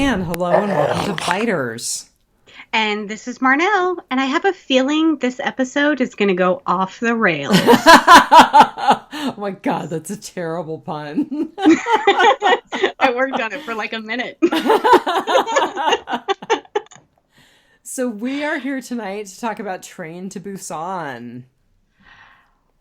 Dianne. Hello and welcome to Biters. And this is Marnell, and I have a feeling this episode is going to go off the rails. Oh my god, that's a terrible pun. I worked on it for like a minute. So we are here tonight to talk about Train to Busan.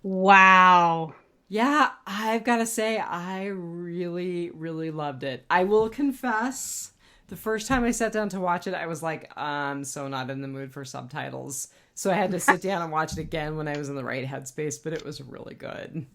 Wow. Yeah, I've got to say, I really, really loved it. I will confess, the first time I sat down to watch it, I was like, I'm so not in the mood for subtitles. So I had to sit down and watch it again when I was in the right headspace, but it was really good.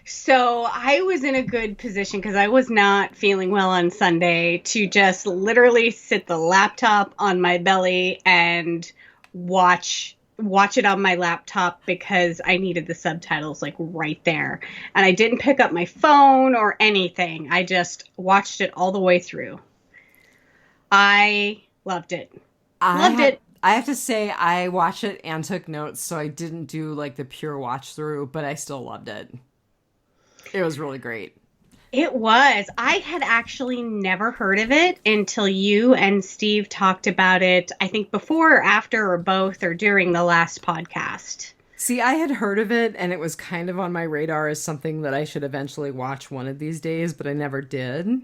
So I was in a good position because I was not feeling well on Sunday to just literally sit the laptop on my belly and watch it on my laptop because I needed the subtitles like right there. And I didn't pick up my phone or anything. I just watched it all the way through. I loved it. I have to say, I watched it and took notes, so I didn't do like the pure watch through, but I still loved it. It was really great. It was. I had actually never heard of it until you and Steve talked about it, I think before or after or both or during the last podcast. See, I had heard of it, and it was kind of on my radar as something that I should eventually watch one of these days, but I never did.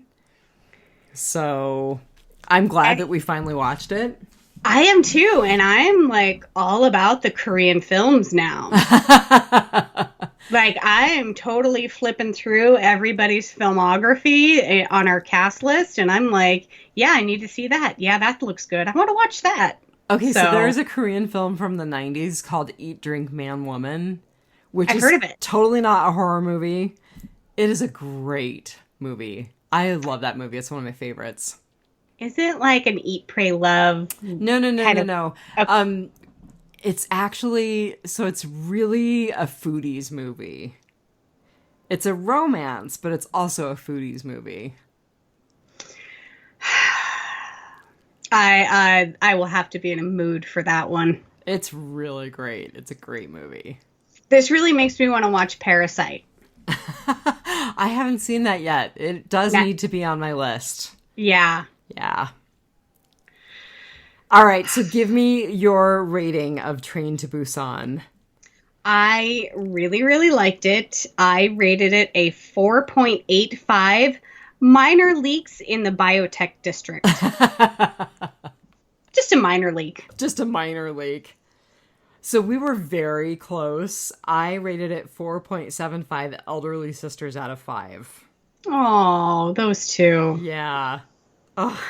So I'm glad that we finally watched it. I am too, and I'm like all about the Korean films now. Like, I am totally flipping through everybody's filmography on our cast list, and I'm like, yeah, I need to see that. Yeah, that looks good. I want to watch that. Okay, so there's a Korean film from the 90s called Eat, Drink, Man, Woman, which I've heard of it. Totally not a horror movie. It is a great movie. I love that movie. It's one of my favorites. Is it like an Eat, Pray, Love? No. Okay. It's actually, so it's really a foodies movie. It's a romance, but it's also a foodies movie. I will have to be in a mood for that one. It's really great. It's a great movie. This really makes me want to watch Parasite. I haven't seen that yet. It does need to be on my list. Yeah. Yeah. All right, so give me your rating of Train to Busan. I really, really liked it. I rated it a 4.85. Minor leaks in the biotech district. Just a minor leak. Just a minor leak. So we were very close. I rated it 4.75 elderly sisters out of 5. Oh, those two. Yeah. Oh.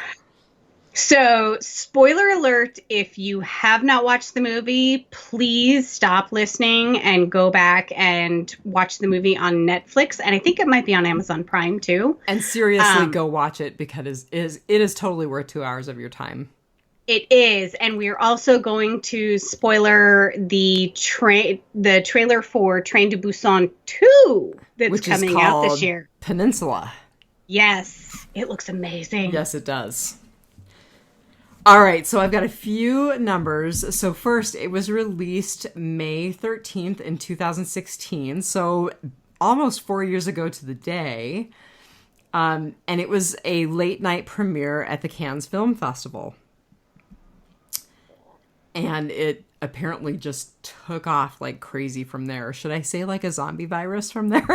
So, spoiler alert, if you have not watched the movie, please stop listening and go back and watch the movie on Netflix. And I think it might be on Amazon Prime, too. And seriously, go watch it because it is totally worth 2 hours of your time. It is. And we're also going to spoiler the trailer for Train to Busan 2 that's coming out this year. Peninsula. Yes. It looks amazing. Yes, it does. All right, so I've got a few numbers. So first, it was released May 13th in 2016, so almost 4 years ago to the day. And it was a late night premiere at the Cannes Film Festival. And it apparently just took off like crazy from there. Should I say like a zombie virus from there?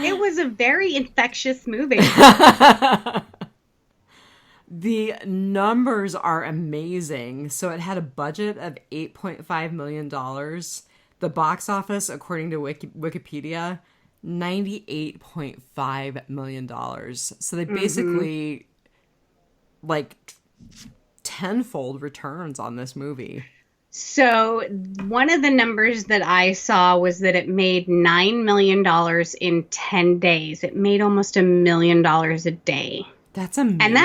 It was a very infectious movie. The numbers are amazing. So it had a budget of $8.5 million. The box office, according to Wikipedia, $98.5 million. So they basically, like, tenfold returns on this movie. So one of the numbers that I saw was that it made $9 million in 10 days. It made almost $1 million a day. That's amazing. And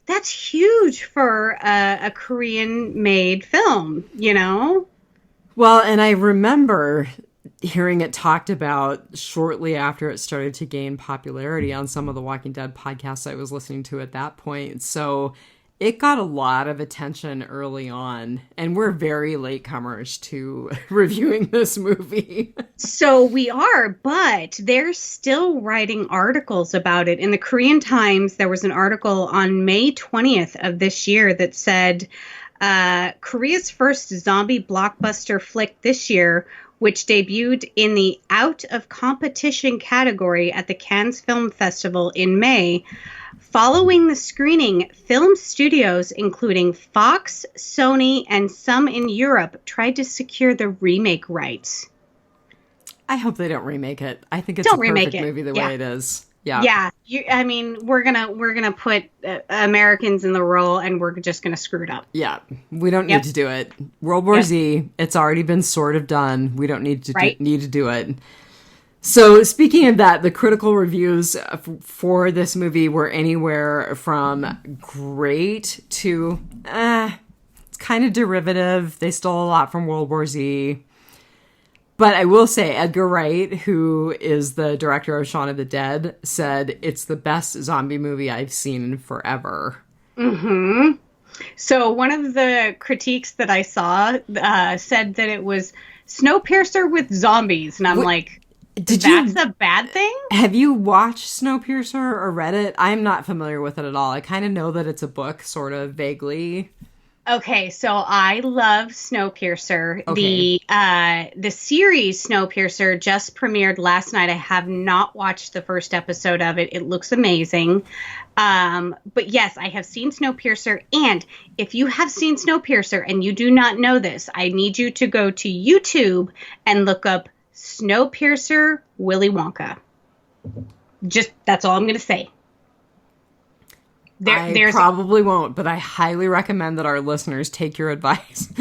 that's huge for a Korean-made film, you know? Well, and I remember hearing it talked about shortly after it started to gain popularity on some of the Walking Dead podcasts I was listening to at that point. So It got a lot of attention early on, and we're very latecomers to reviewing this movie. So we are, but they're still writing articles about it. In the Korean Times, there was an article on May 20th of this year that said Korea's first zombie blockbuster flick this year, which debuted in the out of competition category at the Cannes Film Festival in May. Following the screening, film studios, including Fox, Sony, and some in Europe, tried to secure the remake rights. I hope they don't remake it. I think it's a perfect movie the way it is. Yeah. Yeah. We're gonna put Americans in the role, and we're just gonna screw it up. Yeah. We don't need to do it. World War Z. It's already been sort of done. We don't need to need to do it. So speaking of that, the critical reviews for this movie were anywhere from great to it's kind of derivative. They stole a lot from World War Z. But I will say Edgar Wright, who is the director of Shaun of the Dead, said it's the best zombie movie I've seen in forever. Mm-hmm. So one of the critiques that I saw said that it was Snowpiercer with zombies. And I'm like... That's a bad thing? Have you watched Snowpiercer or read it? I'm not familiar with it at all. I kind of know that it's a book, sort of vaguely. Okay, so I love Snowpiercer. Okay. The series Snowpiercer just premiered last night. I have not watched the first episode of it. It looks amazing. But yes, I have seen Snowpiercer. And if you have seen Snowpiercer and you do not know this, I need you to go to YouTube and look up Snowpiercer Willy Wonka. Just, that's all I'm going to say. I probably won't, but I highly recommend that our listeners take your advice.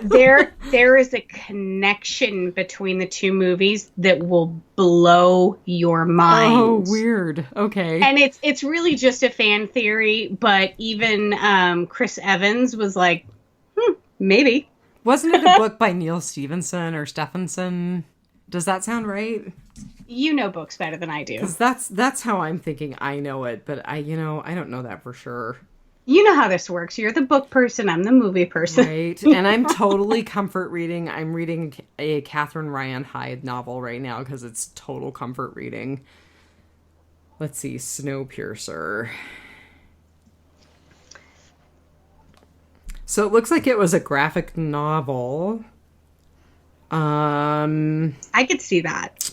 there is a connection between the two movies that will blow your mind. Oh, weird. Okay. And it's really just a fan theory, but even Chris Evans was like, maybe. Wasn't it a book by Neil Stephenson or Stephenson? Does that sound right? You know books better than I do. Because that's how I'm thinking I know it, but I don't know that for sure. You know how this works. You're the book person. I'm the movie person. Right. And I'm totally comfort reading. I'm reading a Catherine Ryan Hyde novel right now because it's total comfort reading. Let's see. Snowpiercer. So it looks like it was a graphic novel. I could see that.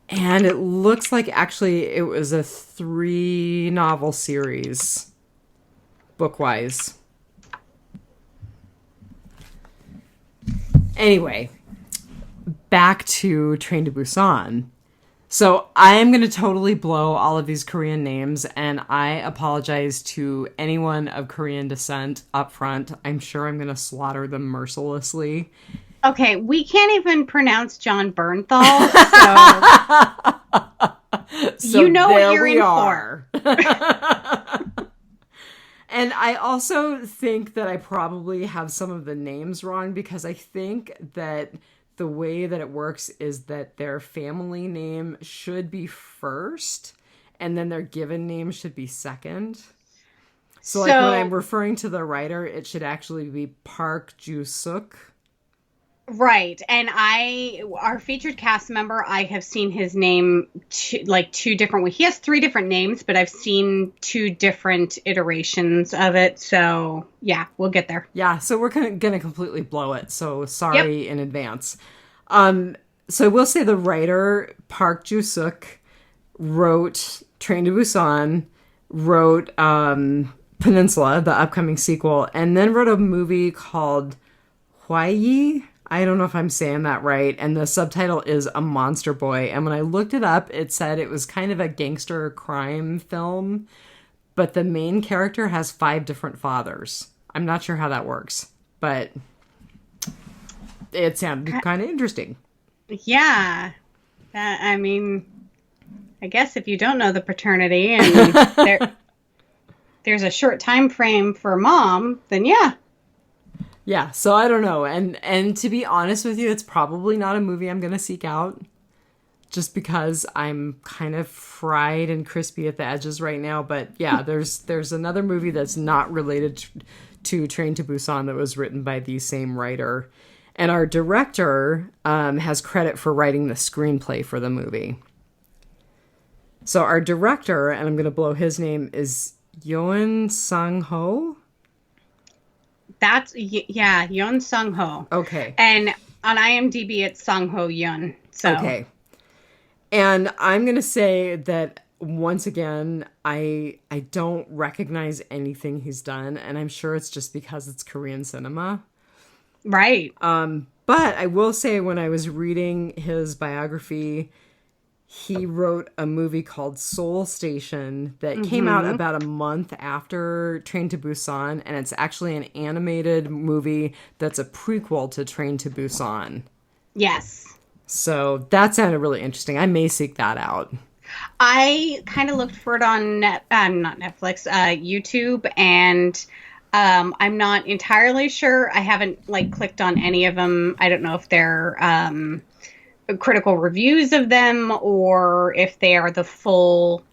And it looks like actually it was a 3-novel series, book-wise. Anyway, back to Train to Busan. So I am going to totally blow all of these Korean names, and I apologize to anyone of Korean descent up front. I'm sure I'm going to slaughter them mercilessly. Okay, we can't even pronounce John Bernthal, so you know what you're in for. And I also think that I probably have some of the names wrong because I think that the way that it works is that their family name should be first and then their given name should be second. So like when I'm referring to the writer, it should actually be Park Ju-suk. Right. And our featured cast member, I have seen his name two different ways. He has 3 different names, but I've seen 2 different iterations of it. So yeah, we'll get there. Yeah. So we're going to completely blow it. So sorry in advance. So we'll say the writer, Park Ju-suk, wrote Train to Busan, wrote Peninsula, the upcoming sequel, and then wrote a movie called Hwaiyi. I don't know if I'm saying that right. And the subtitle is A Monster Boy. And when I looked it up, it said it was kind of a gangster crime film, but the main character has 5 different fathers. I'm not sure how that works, but it sounded kind of interesting. Yeah. I mean, I guess if you don't know the paternity and there's a short time frame for mom, then yeah. Yeah, so I don't know. And to be honest with you, it's probably not a movie I'm going to seek out. just because I'm kind of fried and crispy at the edges right now. But yeah, there's another movie that's not related to Train to Busan that was written by the same writer. And our director has credit for writing the screenplay for the movie. So our director, and I'm going to blow his name, is Yeon Sang-ho. Yeah, Yeon Sang-ho. Okay. And on IMDb, it's Sang-ho Yeon. So. Okay. And I'm going to say that, once again, I don't recognize anything he's done, and I'm sure it's just because it's Korean cinema. Right. But I will say, when I was reading his biography, he wrote a movie called Seoul Station that came out about a month after Train to Busan, and it's actually an animated movie that's a prequel to Train to Busan. Yes. So that sounded really interesting. I may seek that out. I kind of looked for it on not Netflix, YouTube, and I'm not entirely sure. I haven't clicked on any of them. I don't know if they're critical reviews of them or if they are the full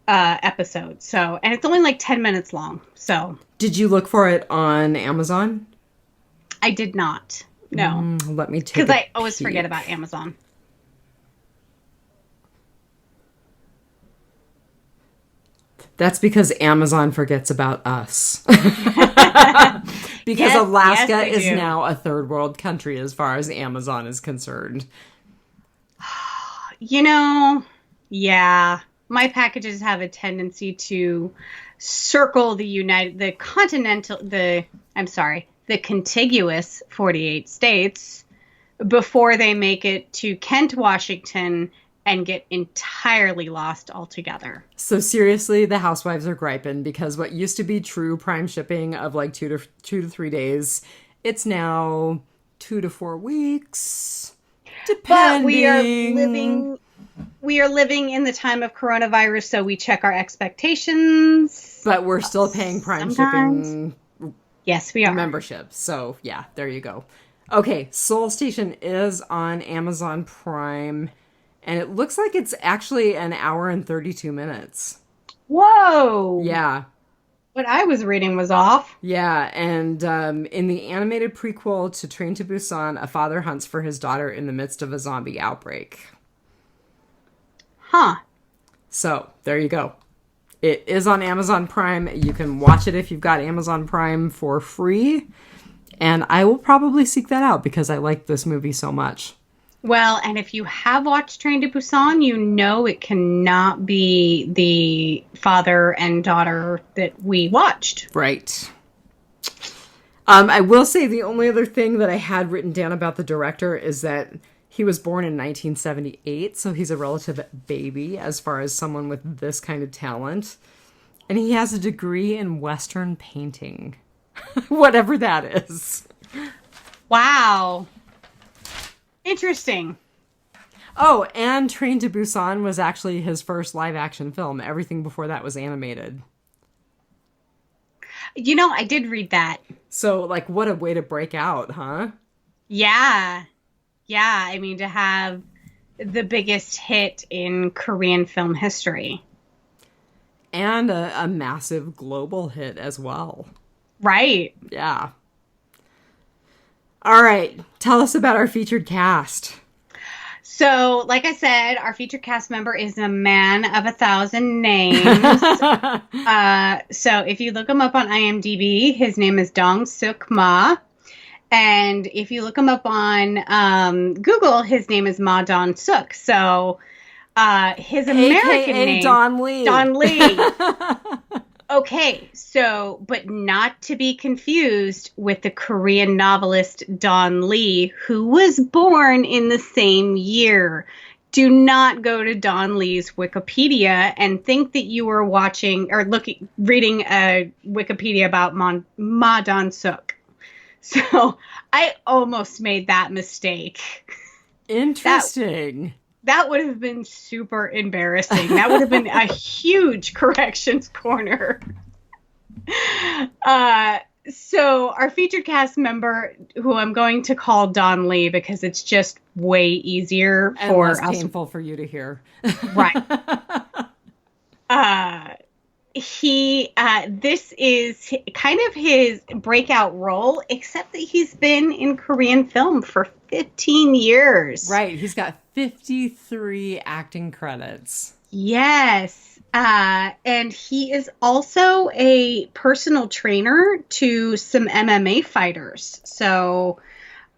episode. So, and it's only 10 minutes long. So, did you look for it on Amazon? I did not. No. Let me take because I always forget about Amazon. That's because Amazon forgets about us. Because Alaska is now a third world country as far as Amazon is concerned. Yeah. My packages have a tendency to circle the contiguous 48 states before they make it to Kent, Washington, and get entirely lost altogether. So seriously, the housewives are griping because what used to be true prime shipping of 2 to 3 days, it's now 2 to 4 weeks, depending. But we are living in the time of coronavirus, so we check our expectations. But we're still paying prime shipping. Yes, we are. Membership. So yeah, there you go. Okay, Seoul Station is on Amazon Prime. And it looks like it's actually an hour and 32 minutes. Whoa! Yeah. What I was reading was off. Yeah, and in the animated prequel to Train to Busan, a father hunts for his daughter in the midst of a zombie outbreak. Huh. So, there you go. It is on Amazon Prime. You can watch it if you've got Amazon Prime for free. And I will probably seek that out because I like this movie so much. Well, and if you have watched Train to Busan, you know it cannot be the father and daughter that we watched. Right. I will say the only other thing that I had written down about the director is that he was born in 1978, so he's a relative baby as far as someone with this kind of talent. And he has a degree in Western painting. Whatever that is. Wow. Interesting. Oh, and Train to Busan was actually his first live-action film. Everything before that was animated. I did read that. So, what a way to break out, huh? Yeah. Yeah, I mean, to have the biggest hit in Korean film history. And a massive global hit as well. Right. Yeah. All right. Tell us about our featured cast. So, like I said, our featured cast member is a man of 1,000 names. So if you look him up on IMDb, his name is Dong-Suk Ma. And if you look him up on Google, his name is Ma Don-Suk. So his American name... Don Lee. Don Lee. Okay, so, but not to be confused with the Korean novelist Don Lee, who was born in the same year. Do not go to Don Lee's Wikipedia and think that you are watching or reading a Wikipedia about Ma Don-suk. So I almost made that mistake. Interesting. That would have been super embarrassing. That would have been a huge corrections corner. So our featured cast member, who I'm going to call Don Lee because it's just way easier And less for us. painful for you to hear. Right. This is kind of his breakout role, except that he's been in Korean film for 15 years. Right. He's got 53 acting credits. Yes. And he is also a personal trainer to some MMA fighters. So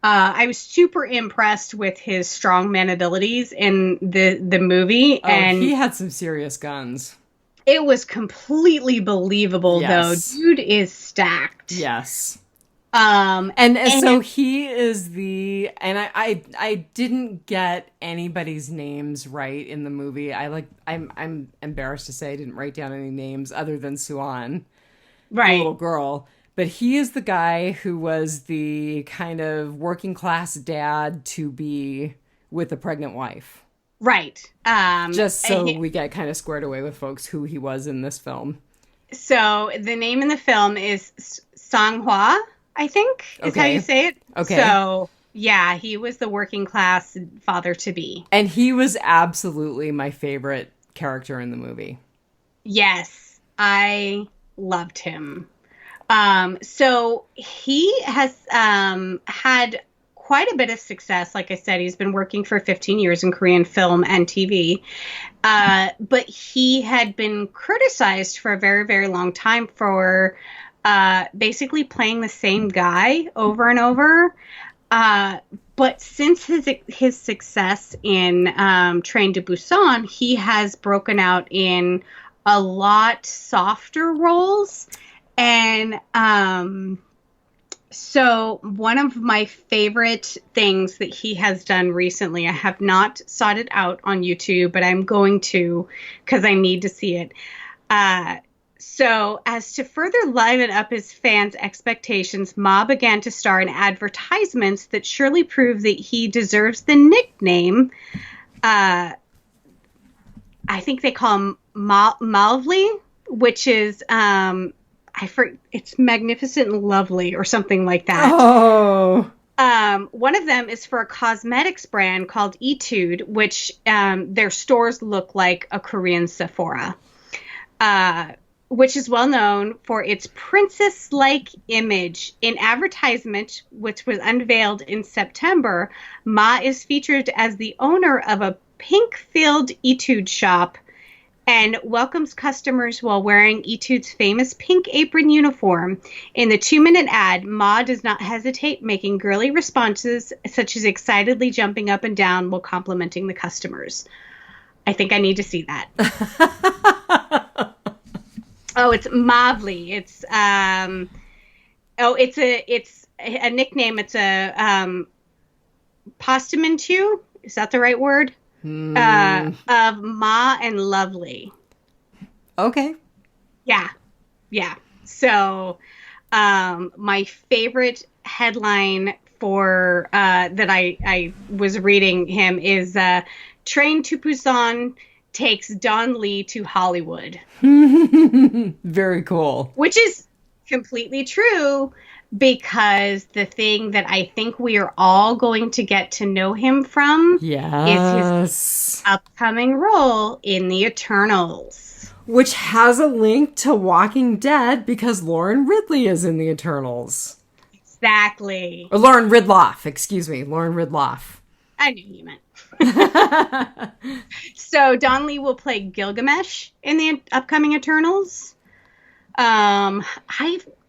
I was super impressed with his strongman abilities in the movie. Oh, and he had some serious guns. It was completely believable, Yes. though. Dude is stacked. Yes. And So he is and I didn't get anybody's names right in the movie. I'm embarrassed to say I didn't write down any names other than Suan, the little girl. But he is the guy who was the kind of working class dad to be with a pregnant wife. Right. Just so we get kind of squared away with folks who he was in this film. So the name in the film is Sang-hwa, I think is how you say it. Okay. So yeah, he was the working class father to be. And he was absolutely my favorite character in the movie. Yes, I loved him. So he has had quite a bit of success. Like I said, he's been working for 15 years in Korean film and TV. But he had been criticized for a very, very long time for basically playing the same guy over and over. But since his success in Train to Busan, he has broken out in a lot softer roles. And so one of my favorite things that he has done recently, I have not sought it out on YouTube, but I'm going to because I need to see it. So as to further liven up his fans' expectations, Ma began to star in advertisements that surely prove that he deserves the nickname. I think they call him Malvly, which is it's magnificent and lovely or something like that. Oh. One of them is for a cosmetics brand called Etude, which their stores look like a Korean Sephora, which is well known for its princess-like image. In advertisement, which was unveiled in September, Ma is featured as the owner of a pink-filled Etude shop and welcomes customers while wearing Etude's famous pink apron uniform. In the 2-minute ad, Ma does not hesitate making girly responses, such as excitedly jumping up and down while complimenting the customers. I think I need to see that. Oh, it's Mavli. It's it's a nickname. It's a portmanteau. Is that the right word? Of Ma and Lovely. Okay. Yeah. So, my favorite headline for that I was reading him is Train to Busan takes Don Lee to Hollywood. Very cool. Which is completely true. Because the thing that I think we are all going to get to know him from is his upcoming role in the Eternals. Which has a link to Walking Dead because Lauren Ridley is in the Eternals. Exactly. Or Lauren Ridloff, excuse me. Lauren Ridloff. I knew you meant. So Don Lee will play Gilgamesh in the upcoming Eternals.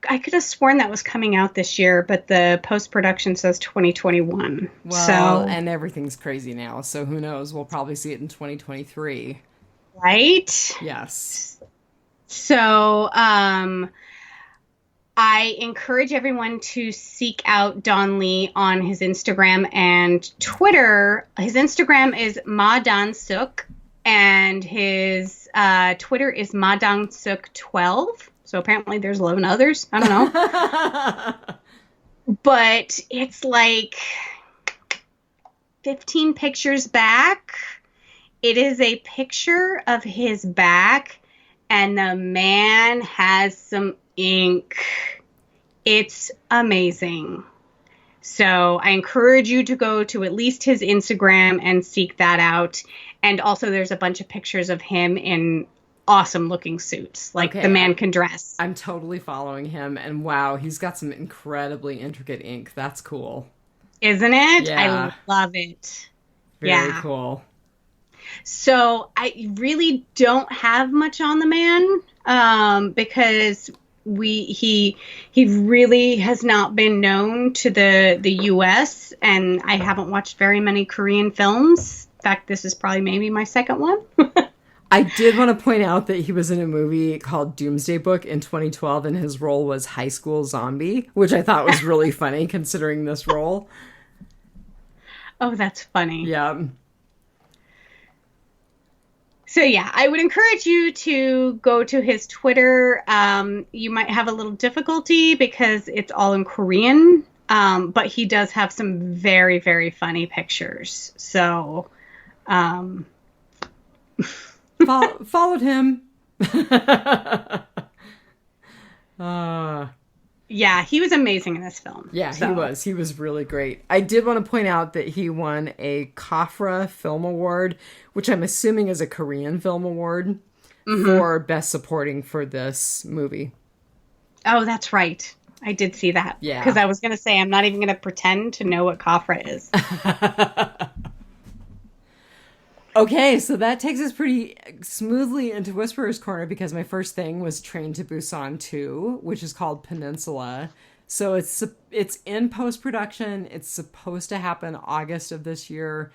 I could have sworn that was coming out this year, but the post-production says 2021. Well, and everything's crazy now, so who knows? We'll probably see it in 2023. Right? Yes. So, I encourage everyone to seek out Don Lee on his Instagram and Twitter. His Instagram is Ma-Dan-suk, and his Twitter is Ma-Dan-suk12. So apparently there's 11 others. I don't know. But it's like 15 pictures back. It is a picture of his back, and the man has some ink. It's amazing. So I encourage you to go to at least his Instagram and seek that out. And also, there's a bunch of pictures of him in awesome looking suits. Like, Okay, the man can dress. I'm totally following him, and wow, he's got some incredibly intricate ink. That's cool. Isn't it? Yeah, I love it. very Yeah. cool. So I really don't have much on the man, because he really has not been known to the US, and I haven't watched very many Korean films. In fact, this is probably maybe my second one. I did want to point out that he was in a movie called Doomsday Book in 2012, and his role was High School Zombie, which I thought was really funny considering this role. Oh, that's funny. Yeah. So yeah, I would encourage you to go to his Twitter. You might have a little difficulty because it's all in Korean, but he does have some very, very funny pictures. So, Followed him. uh, yeah, he was amazing in this film. yeah, So. he was. He was really great. I did want to point out that he won a KAFRA Film Award, which I'm assuming is a Korean film award, for Best Supporting for this movie. Oh, that's right. I did see that. Yeah. Because I was going to say, I'm not even going to pretend to know what Kafra is. Okay, so that takes us pretty smoothly into Whisperer's Corner because my first thing was Train to Busan 2, which is called Peninsula. So it's in post-production. It's supposed to happen August of this year.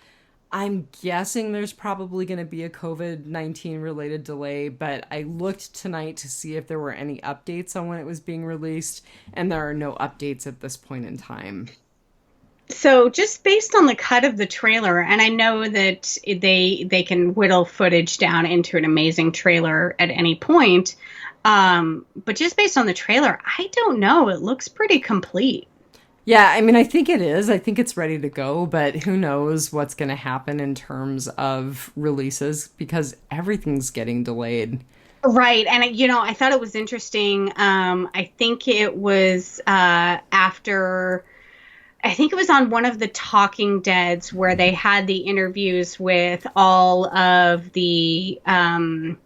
I'm guessing there's probably going to be a COVID-19 related delay, but I looked tonight to see if there were any updates on when it was being released, and there are no updates at this point in time. So just based on the cut of the trailer, and I know that they can whittle footage down into an amazing trailer at any point, but just based on the trailer, I don't know. It looks pretty complete. Yeah, I mean, I think it is. I think it's ready to go, but who knows what's going to happen in terms of releases because everything's getting delayed. Right. And, I thought it was interesting. I think it was after... I think it was on one of the Talking Deads where they had the interviews with all of the like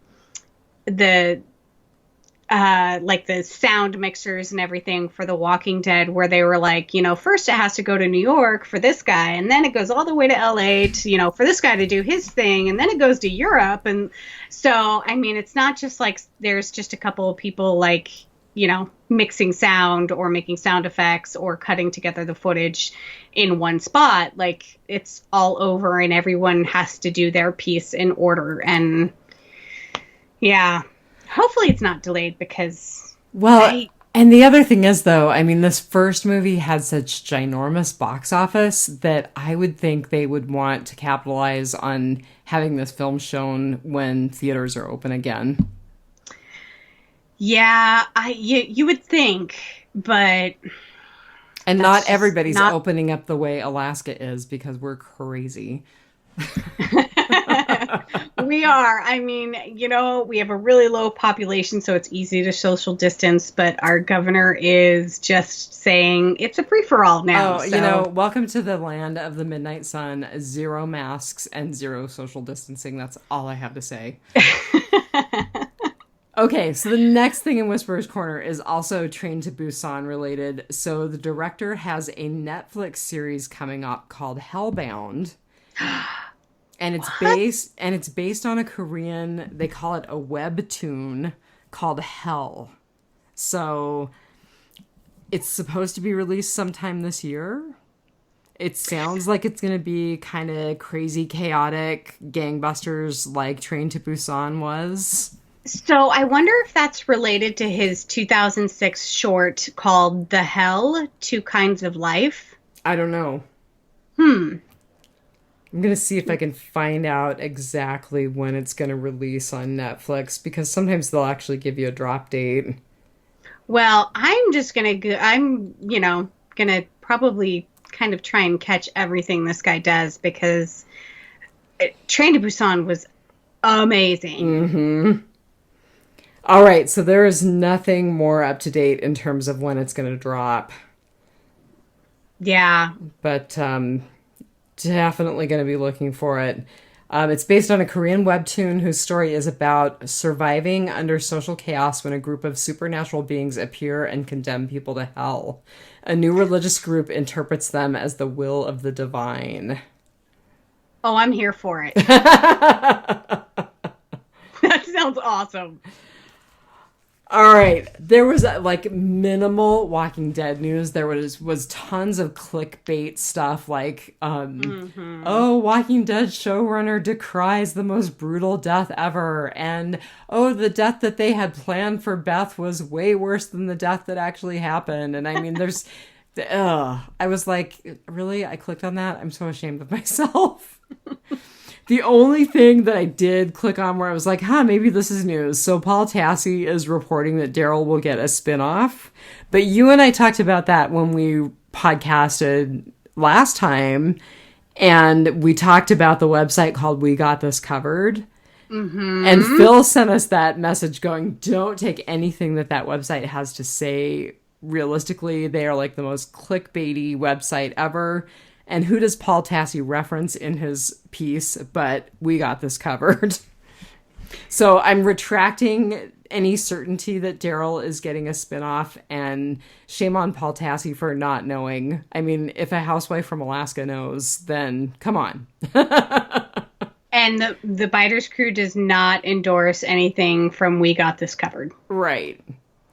the sound mixers and everything for The Walking Dead, where they were like, first it has to go to New York for this guy, and then it goes all the way to LA to, for this guy to do his thing, and then it goes to Europe. And so, I mean, it's not just like there's just a couple of people like, mixing sound or making sound effects or cutting together the footage in one spot. Like, it's all over and everyone has to do their piece in order. And yeah, hopefully it's not delayed because... And the other thing is, though, I mean, this first movie had such ginormous box office that I would think they would want to capitalize on having this film shown when theaters are open again. Yeah, you would think, but... And not everybody's opening up the way Alaska is because we're crazy. We are. I mean, we have a really low population, so it's easy to social distance, but our governor is just saying it's a free-for-all now. Oh, welcome to the land of the midnight sun, 0 masks and 0 social distancing. That's all I have to say. Okay, so the next thing in Whisperer's Corner is also Train to Busan related. So the director has a Netflix series coming up called Hellbound. And it's based on a Korean, they call it a webtoon called Hell. So it's supposed to be released sometime this year. It sounds like it's going to be kind of crazy, chaotic, gangbusters like Train to Busan was. So I wonder if that's related to his 2006 short called The Hell, Two Kinds of Life. I don't know. I'm going to see if I can find out exactly when it's going to release on Netflix, because sometimes they'll actually give you a drop date. Well, I'm just going to, going to probably kind of try and catch everything this guy does, because Train to Busan was amazing. Mm-hmm. All right, so there is nothing more up to date in terms of when it's going to drop, Yeah. but definitely going to be looking for it. It's based on a Korean webtoon whose story is about surviving under social chaos when a group of supernatural beings appear and condemn people to hell. A new religious group interprets them as the will of the divine. Oh, I'm here for it. That sounds awesome. All right, there was like minimal Walking Dead news. There was tons of clickbait stuff like, oh, Walking Dead showrunner decries the most brutal death ever, and oh, the death that they had planned for Beth was way worse than the death that actually happened. And I mean, I was like, really? I clicked on that. I'm so ashamed of myself. The only thing that I did click on where I was like, maybe this is news. So Paul Tassi is reporting that Daryl will get a spinoff. But you and I talked about that when we podcasted last time. And we talked about the website called We Got This Covered. Mm-hmm. And Phil sent us that message going, don't take anything that website has to say. Realistically, they are like the most clickbaity website ever. And who does Paul Tassi reference in his piece? But We Got This Covered. So I'm retracting any certainty that Daryl is getting a spinoff, and shame on Paul Tassi for not knowing. I mean, if a housewife from Alaska knows, then come on. And the Biters crew does not endorse anything from We Got This Covered. Right.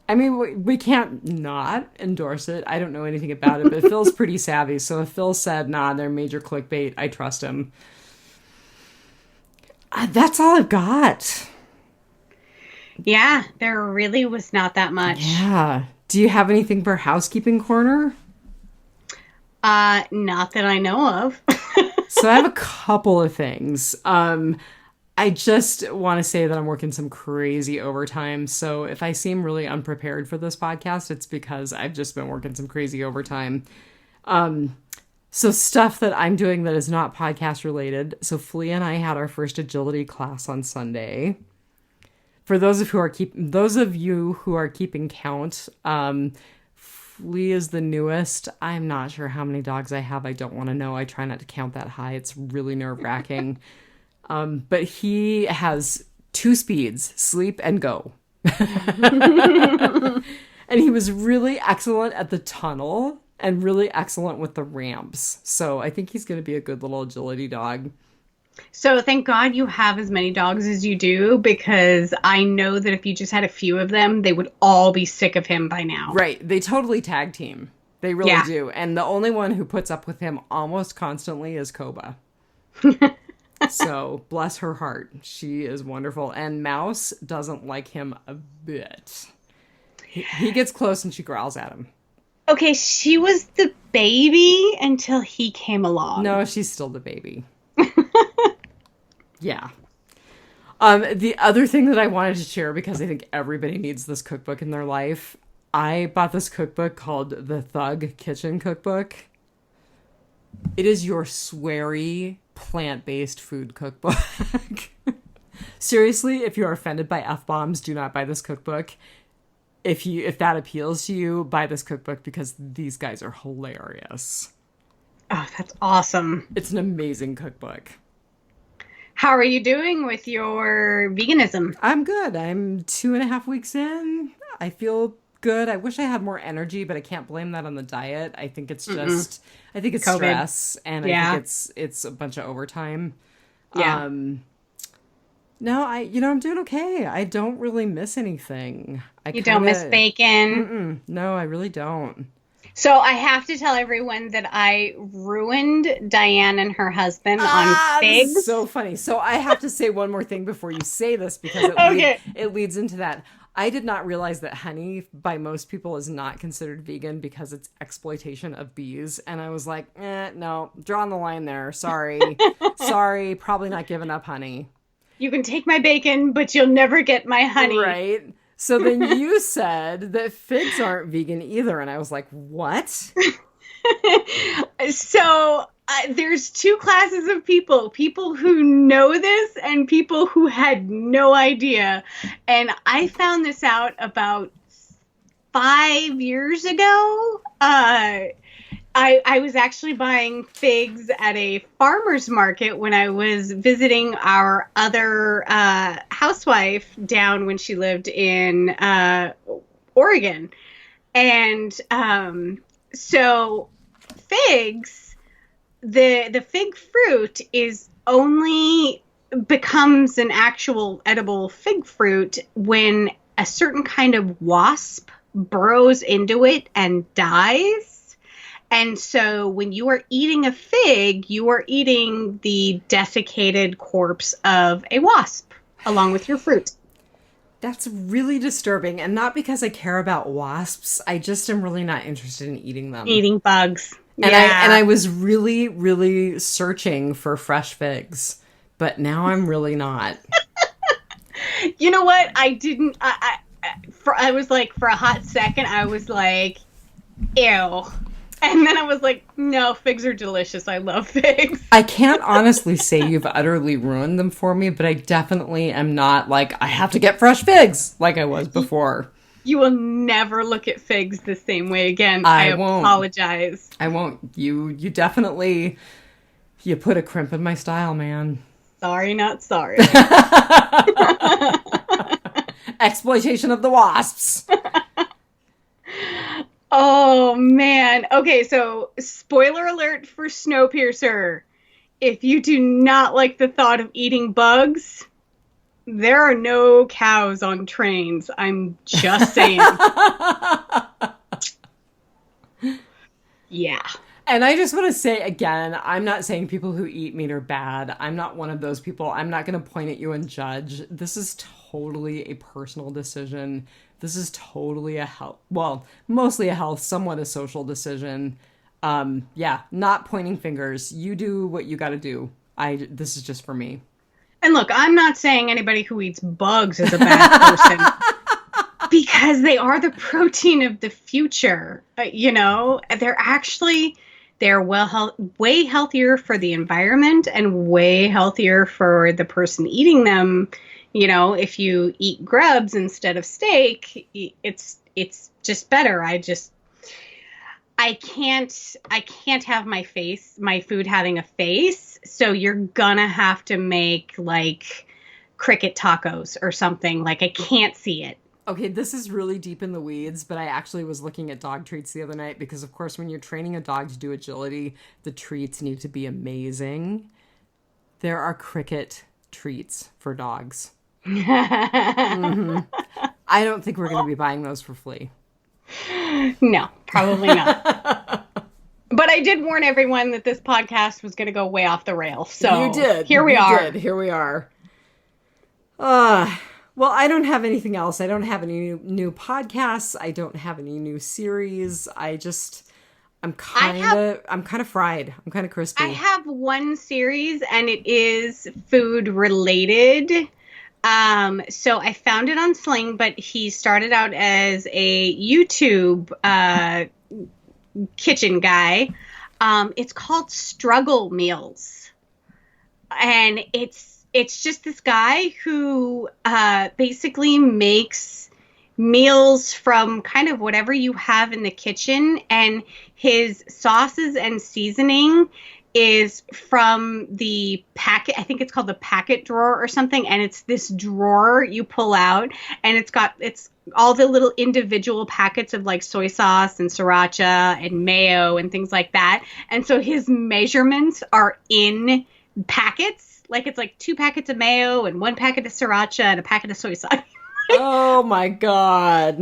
I mean, we can't not endorse it. I don't know anything about it, but Phil's pretty savvy. So if Phil said, they're major clickbait, I trust him. That's all I've got. Yeah, there really was not that much. Yeah. Do you have anything for Housekeeping Corner? Not that I know of. So I have a couple of things. I just want to say that I'm working some crazy overtime. So if I seem really unprepared for this podcast, it's because I've just been working some crazy overtime. So stuff that I'm doing that is not podcast related. So Flea and I had our first agility class on Sunday. For those of you who are keeping count, Flea is the newest. I'm not sure how many dogs I have. I don't want to know. I try not to count that high. It's really nerve-wracking. But he has 2 speeds, sleep and go. And he was really excellent at the tunnel and really excellent with the ramps. So I think he's going to be a good little agility dog. So thank God you have as many dogs as you do, because I know that if you just had a few of them, they would all be sick of him by now. Right. They totally tag team. They really do. And the only one who puts up with him almost constantly is Koba. So, bless her heart. She is wonderful. And Mouse doesn't like him a bit. He gets close and she growls at him. Okay, she was the baby until he came along. No, she's still the baby. Yeah. The other thing that I wanted to share, because I think everybody needs this cookbook in their life, I bought this cookbook called The Thug Kitchen Cookbook. It is your sweary, plant-based food cookbook. Seriously, if you are offended by F-bombs, do not buy this cookbook. If that appeals to you, buy this cookbook, because these guys are hilarious. Oh, that's awesome. It's an amazing cookbook. How are you doing with your veganism? I'm good. I'm 2.5 weeks in. I feel good. I wish I had more energy, but I can't blame that on the diet. I think it's just, I think it's COVID. Stress, and I think it's a bunch of overtime. Yeah. No, I'm doing okay. I don't really miss anything. You don't miss bacon? No, I really don't. So I have to tell everyone that I ruined Dianne and her husband on figs. This is so funny. So I have to say one more thing before you say this, because it leads into that. I did not realize that honey by most people is not considered vegan because it's exploitation of bees. And I was like, no, drawing the line there. Sorry. Sorry, probably not giving up honey. You can take my bacon, but you'll never get my honey. Right. So then you said that figs aren't vegan either. And I was like, what? So there's two classes of people who know this and people who had no idea. And I found this out about 5 years ago. I was actually buying figs at a farmer's market when I was visiting our other housewife down when she lived in Oregon. And so figs, the fig fruit is only becomes an actual edible fig fruit when a certain kind of wasp burrows into it and dies. And so when you are eating a fig, you are eating the desiccated corpse of a wasp along with your fruit. That's really disturbing. And not because I care about wasps. I just am really not interested in eating them. Eating bugs. And I was really, really searching for fresh figs. But now I'm really not. You know what? I was like, for a hot second, I was like, ew. And then I was like, no, figs are delicious. I love figs. I can't honestly say you've utterly ruined them for me, but I definitely am not like, I have to get fresh figs like I was before. You will never look at figs the same way again. I apologize. I won't. You definitely, you put a crimp in my style, man. Sorry, not sorry. Exploitation of the wasps. Oh, man. Okay, so spoiler alert for Snowpiercer. If you do not like the thought of eating bugs, there are no cows on trains. I'm just saying. Yeah. And I just want to say again, I'm not saying people who eat meat are bad. I'm not one of those people. I'm not going to point at you and judge. This is totally a personal decision. This is totally mostly a health, somewhat a social decision. Yeah, not pointing fingers. You do what you got to do. This is just for me. And look, I'm not saying anybody who eats bugs is a bad person. Because they are the protein of the future. They're way healthier for the environment and way healthier for the person eating them. If you eat grubs instead of steak, it's just better. I can't have my food having a face. So you're gonna have to make like cricket tacos or something. Like I can't see it. Okay, this is really deep in the weeds, but I actually was looking at dog treats the other night because, of course, when you're training a dog to do agility, the treats need to be amazing. There are cricket treats for dogs. Mm-hmm. I don't think we're going to be buying those for Flea. No, probably not. But I did warn everyone that this podcast was going to go way off the rails. So you did. Here we are. Here we are. Well, I don't have anything else. I don't have any new podcasts. I don't have any new series. I'm kind of fried. I'm kind of crispy. I have one series and it is food related. So I found it on Sling, but he started out as a YouTube kitchen guy. It's called Struggle Meals. And it's just this guy who basically makes meals from kind of whatever you have in the kitchen, and his sauces and seasoning is from the packet. I think it's called the packet drawer or something, and it's this drawer you pull out, and it's all the little individual packets of like soy sauce and sriracha and mayo and things like that. And so his measurements are in packets. Like it's like 2 packets of mayo and 1 packet of sriracha and a packet of soy sauce. Oh my God.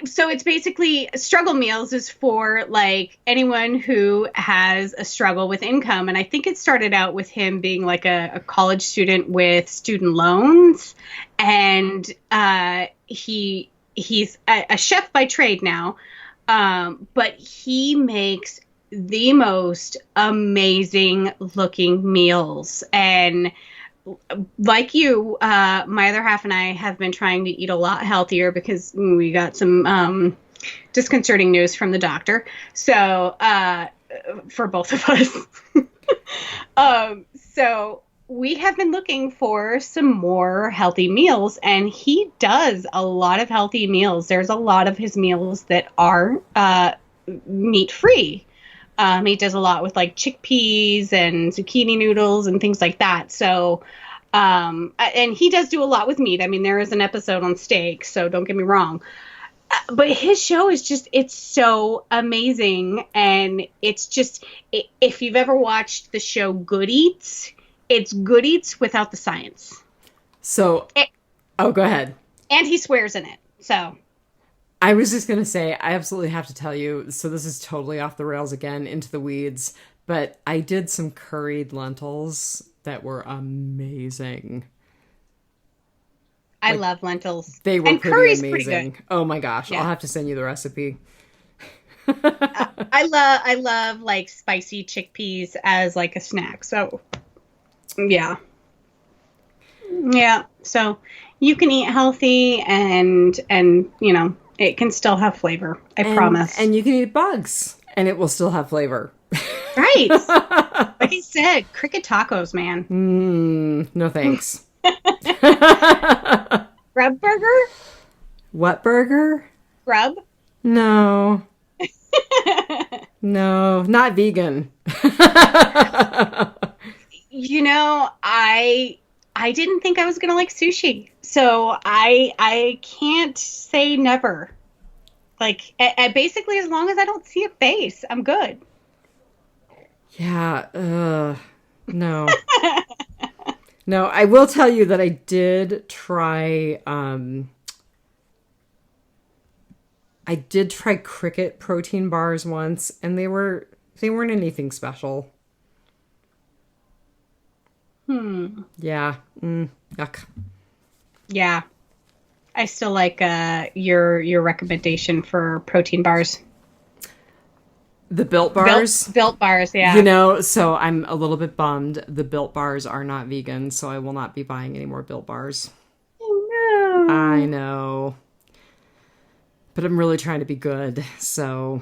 So it's basically Struggle Meals is for like anyone who has a struggle with income. And I think it started out with him being like a college student with student loans. And he's a chef by trade now. But he makes the most amazing looking meals. And like you, my other half and I have been trying to eat a lot healthier because we got some disconcerting news from the doctor. So for both of us. So we have been looking for some more healthy meals, and he does a lot of healthy meals. There's a lot of his meals that are meat free. He does a lot with like chickpeas and zucchini noodles and things like that. So, and he does do a lot with meat. I mean, there is an episode on steak, so don't get me wrong. But his show is just, it's so amazing. And it's just, if you've ever watched the show Good Eats, it's Good Eats without the science. So, go ahead. And he swears in it. So. I was just going to say, I absolutely have to tell you, so this is totally off the rails again, into the weeds, but I did some curried lentils that were amazing. I love lentils. They were and pretty curry's amazing. Pretty good. Oh my gosh, yeah. I'll have to send you the recipe. I love like spicy chickpeas as like a snack. So yeah. Yeah. So you can eat healthy and you know, it can still have flavor. I promise. And you can eat bugs and it will still have flavor. Right. Like I said, cricket tacos, man. No thanks. Grub burger? What burger? Grub? No. No, not vegan. You know, I didn't think I was gonna like sushi, so I can't say never. Like, I basically, as long as I don't see a face, I'm good. Yeah. No. No, I will tell you that I did try. I did try cricket protein bars once, and they weren't anything special. Yeah. Yuck. Yeah. I still like your recommendation for protein bars. The Built bars? Built bars, yeah. You know, so I'm a little bit bummed. The Built bars are not vegan, so I will not be buying any more Built bars. Oh, no. I know. But I'm really trying to be good, so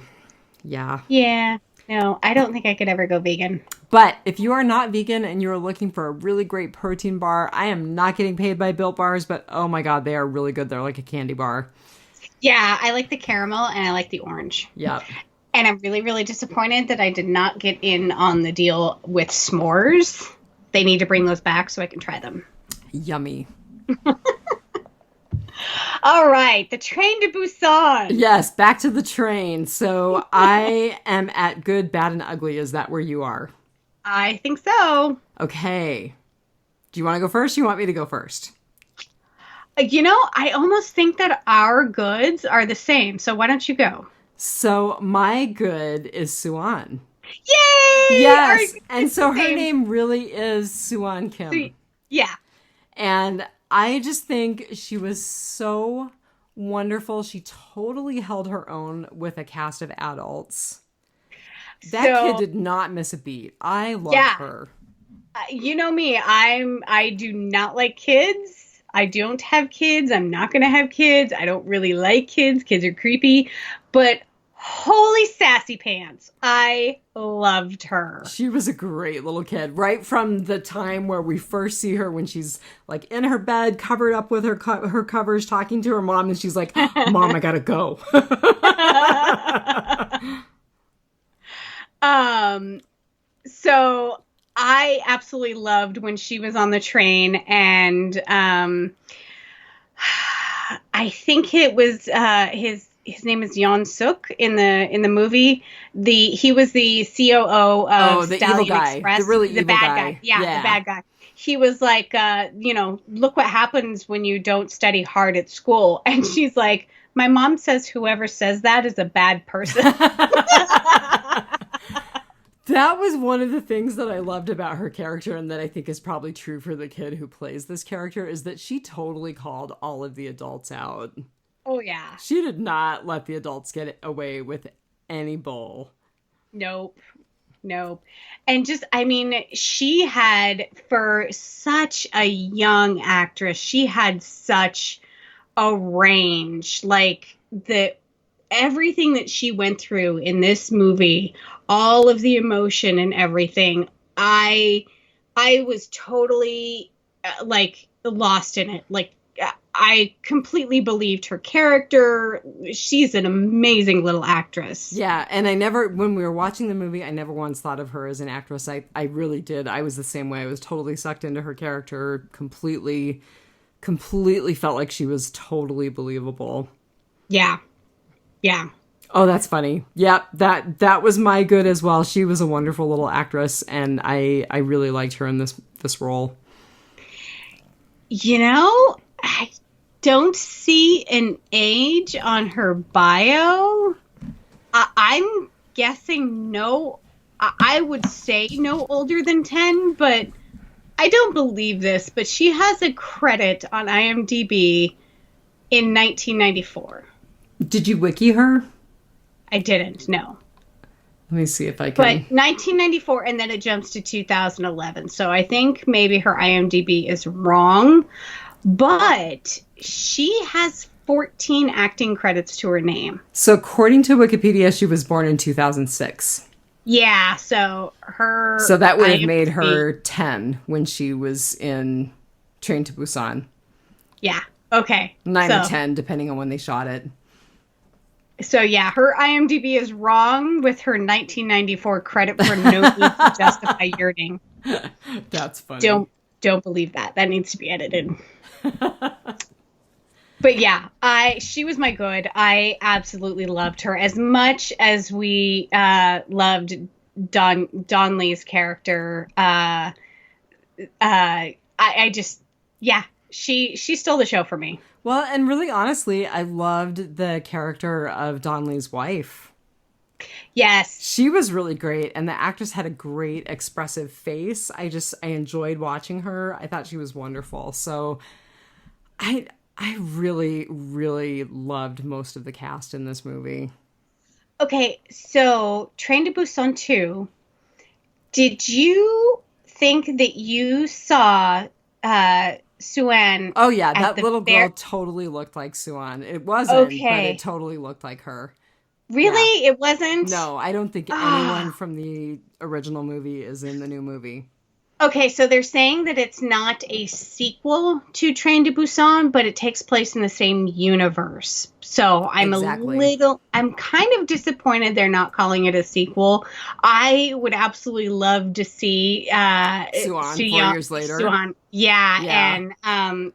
yeah. Yeah. No, I don't think I could ever go vegan. But if you are not vegan and you're looking for a really great protein bar, I am not getting paid by Built bars, but oh my god, they are really good. They're like a candy bar. Yeah, I like the caramel and I like the orange. Yep. And I'm really, really disappointed that I did not get in on the deal with s'mores. They need to bring those back so I can try them. Yummy. All right, the train to Busan. Yes, back to the train. So I am at Good, Bad, and Ugly. Is that where you are? I think so. Okay. Do you want to go first? Or you want me to go first? You know, I almost think that our goods are the same. So why don't you go? So my good is Suan. Yay! Yes. And so her name really is Suan Kim. Yeah. And I just think she was so wonderful. She totally held her own with a cast of adults. That kid did not miss a beat. I love her. You know me. I do not like kids. I don't have kids. I'm not going to have kids. I don't really like kids. Kids are creepy. But holy sassy pants. I loved her. She was a great little kid. Right from the time where we first see her when she's like in her bed, covered up with her covers, talking to her mom. And she's like, Mom, I gotta go. So I absolutely loved when she was on the train, and I think it was his name is Yeon Suk in the movie. He was the COO of the Stallion evil guy, Express, the really the evil bad guy. Yeah, the bad guy. He was like, look what happens when you don't study hard at school. And she's like, my mom says whoever says that is a bad person. That was one of the things that I loved about her character, and that I think is probably true for the kid who plays this character, is that she totally called all of the adults out. Oh, yeah. She did not let the adults get away with any bull. Nope. And just, I mean, she had, for such a young actress, she had such a range. Like, everything that she went through in this movie, all of the emotion and everything, I was totally like lost in it. Like I completely believed her character. She's an amazing little actress. Yeah, and when we were watching the movie, I never once thought of her as an actress. I really did. I was the same way. I was totally sucked into her character, completely felt like she was totally believable. Yeah. Yeah. Oh, that's funny. Yeah, that was my good as well. She was a wonderful little actress, and I really liked her in this role. You know, I don't see an age on her bio. I'm guessing no. I would say no older than 10, but I don't believe this. But she has a credit on IMDb in 1994. Did you wiki her? I didn't, no. Let me see if I can. But 1994, and then it jumps to 2011. So I think maybe her IMDb is wrong. But she has 14 acting credits to her name. So according to Wikipedia, she was born in 2006. Yeah, so that would have made her 10 when she was in Train to Busan. Yeah, okay. 9 or 10, depending on when they shot it. So yeah, her IMDb is wrong with her 1994 credit for no need to justify yearning. That's funny. Don't believe that. That needs to be edited. But yeah, she was my good. I absolutely loved her as much as we loved Don Lee's character. I just, yeah, she stole the show for me. Well, and really honestly, I loved the character of Don Lee's wife. Yes. She was really great, and the actress had a great expressive face. I enjoyed watching her. I thought she was wonderful. So I really, really loved most of the cast in this movie. Okay, so Train to Busan 2, did you think that you saw Suan? Oh yeah, that little girl totally looked like Suan. It wasn't, but it totally looked like her. Really? Yeah. It wasn't? No, I don't think anyone from the original movie is in the new movie. Okay, so they're saying that it's not a sequel to Train to Busan, but it takes place in the same universe. So I'm I'm kind of disappointed they're not calling it a sequel. I would absolutely love to see Suan 4 years later. Suan, yeah. And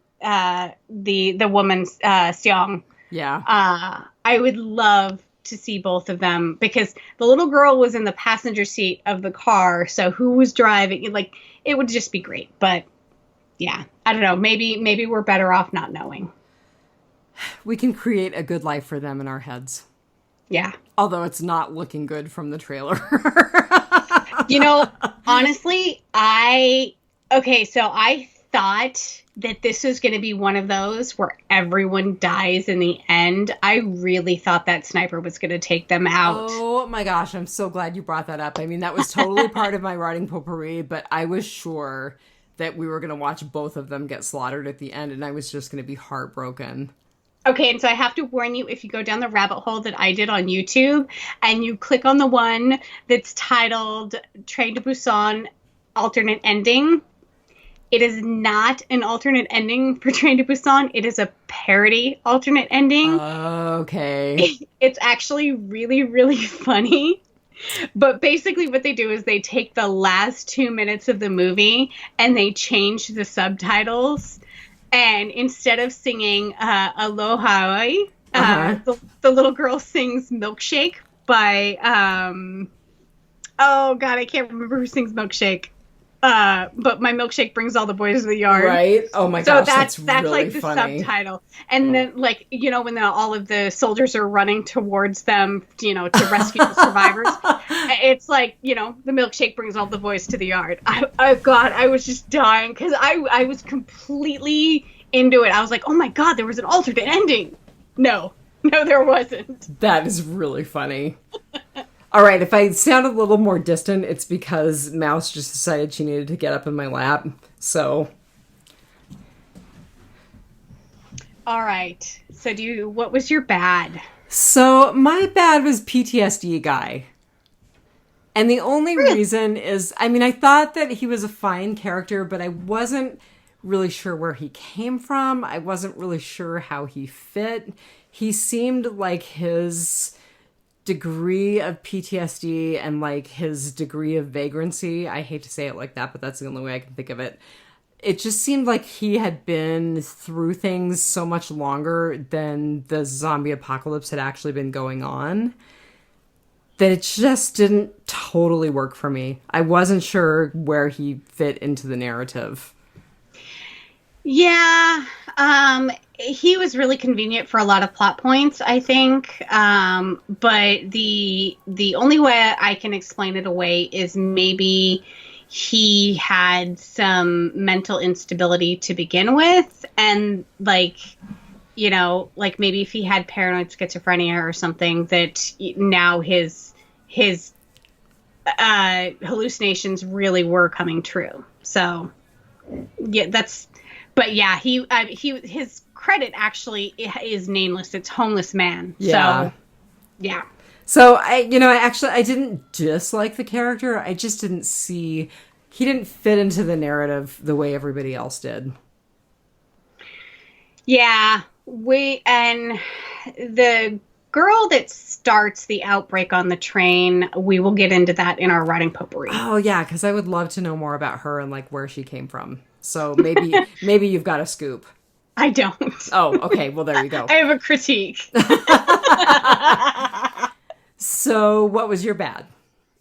the woman Seong. Yeah. I would love to see both of them because the little girl was in the passenger seat of the car, so who was driving? Like, it would just be great. But yeah, I don't know. Maybe we're better off not knowing. We can create a good life for them in our heads. Yeah. Although it's not looking good from the trailer. Honestly, I thought that this was going to be one of those where everyone dies in the end. I really thought that sniper was going to take them out. Oh my gosh, I'm so glad you brought that up. I mean, that was totally part of my writing potpourri, but I was sure that we were going to watch both of them get slaughtered at the end, and I was just going to be heartbroken. Okay, and so I have to warn you, if you go down the rabbit hole that I did on YouTube, and you click on the one that's titled Train to Busan Alternate Ending, it is not an alternate ending for Train to Busan. It is a parody alternate ending. Okay. It's actually really, really funny. But basically what they do is they take the last 2 minutes of the movie and they change the subtitles. And instead of singing Aloha, the little girl sings Milkshake by, oh God, I can't remember who sings Milkshake. But my milkshake brings all the boys to the yard. Right? Oh my gosh, that's really like the funny. subtitle. And then, like, when all of the soldiers are running towards them, to rescue the survivors, it's like, the milkshake brings all the boys to the yard. I was just dying because I was completely into it. I was like, oh my God, there was an alternate ending. No, there wasn't. That is really funny. All right, if I sound a little more distant, it's because Mouse just decided she needed to get up in my lap. So. All right. So what was your bad? So my bad was PTSD guy. And the only Really? reason is, I mean, I thought that he was a fine character, but I wasn't really sure where he came from. I wasn't really sure how he fit. He seemed like his degree of PTSD and like his degree of vagrancy. I hate to say it like that, but that's the only way I can think of it. It just seemed like he had been through things so much longer than the zombie apocalypse had actually been going on that it just didn't totally work for me. I wasn't sure where he fit into the narrative. Yeah. He was really convenient for a lot of plot points, I think. But the only way I can explain it away is maybe he had some mental instability to begin with, and like, like maybe if he had paranoid schizophrenia or something, that now his hallucinations really were coming true. So yeah, but yeah, his credit actually is nameless. It's Homeless Man. Yeah. So yeah. So I didn't dislike the character. I just didn't see, he didn't fit into the narrative the way everybody else did. Yeah. And the girl that starts the outbreak on the train, we will get into that in our writing potpourri. Oh yeah, because I would love to know more about her and like where she came from. So maybe you've got a scoop. I don't. Oh, okay. Well, there you go. I have a critique. So what was your bad?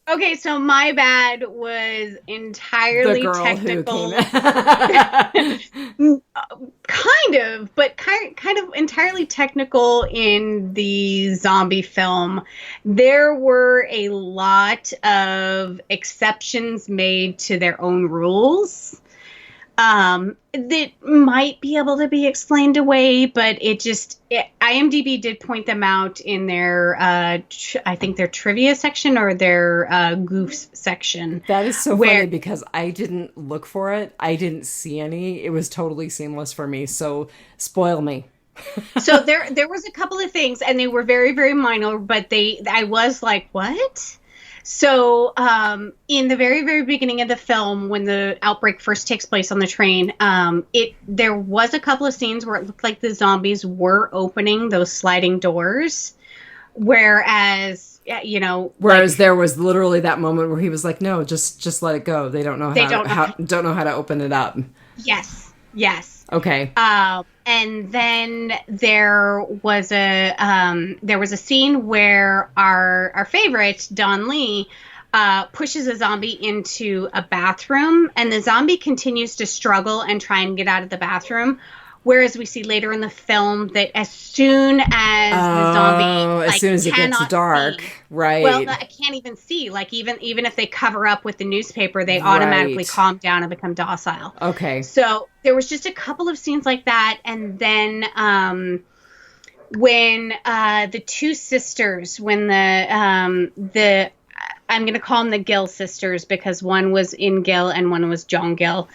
Okay, so my bad was entirely The girl technical. who came kind of entirely technical in the zombie film. There were a lot of exceptions made to their own rules. That might be able to be explained away, but IMDb did point them out in their, I think their trivia section or their goofs section. That is so funny because I didn't look for it. I didn't see any. It was totally seamless for me. So spoil me. So there was a couple of things, and they were very, very minor, but I was like, what? So in the very, very beginning of the film, when the outbreak first takes place on the train, there was a couple of scenes where it looked like the zombies were opening those sliding doors, whereas there was literally that moment where he was like, "No, just let it go. They don't know how to open it up." Yes. Okay. And then there was a scene where our favorite, Don Lee, pushes a zombie into a bathroom, and the zombie continues to struggle and try and get out of the bathroom. Whereas we see later in the film that as soon as the zombie, as soon as it gets dark, right? Well, I can't even see. Like even if they cover up with the newspaper, they automatically calm down and become docile. Okay. So there was just a couple of scenes like that, and then when the two sisters, when the I'm going to call them the Gill sisters because one was In Gill and one was John Gill.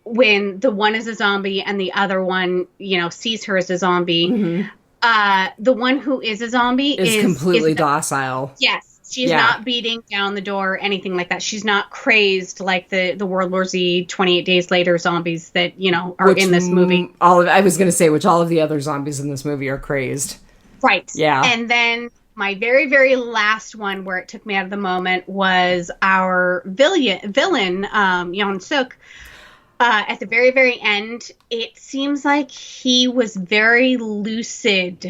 When the one is a zombie and the other one, sees her as a zombie, the one who is a zombie is completely docile. Yes. She's not beating down the door or anything like that. She's not crazed like the World War Z 28 Days Later zombies that, are in this movie. I was going to say, which all of the other zombies in this movie are crazed. Right. Yeah. And then my very, very last one where it took me out of the moment was our villain Yeon Suk. At the very, very end, it seems like he was very lucid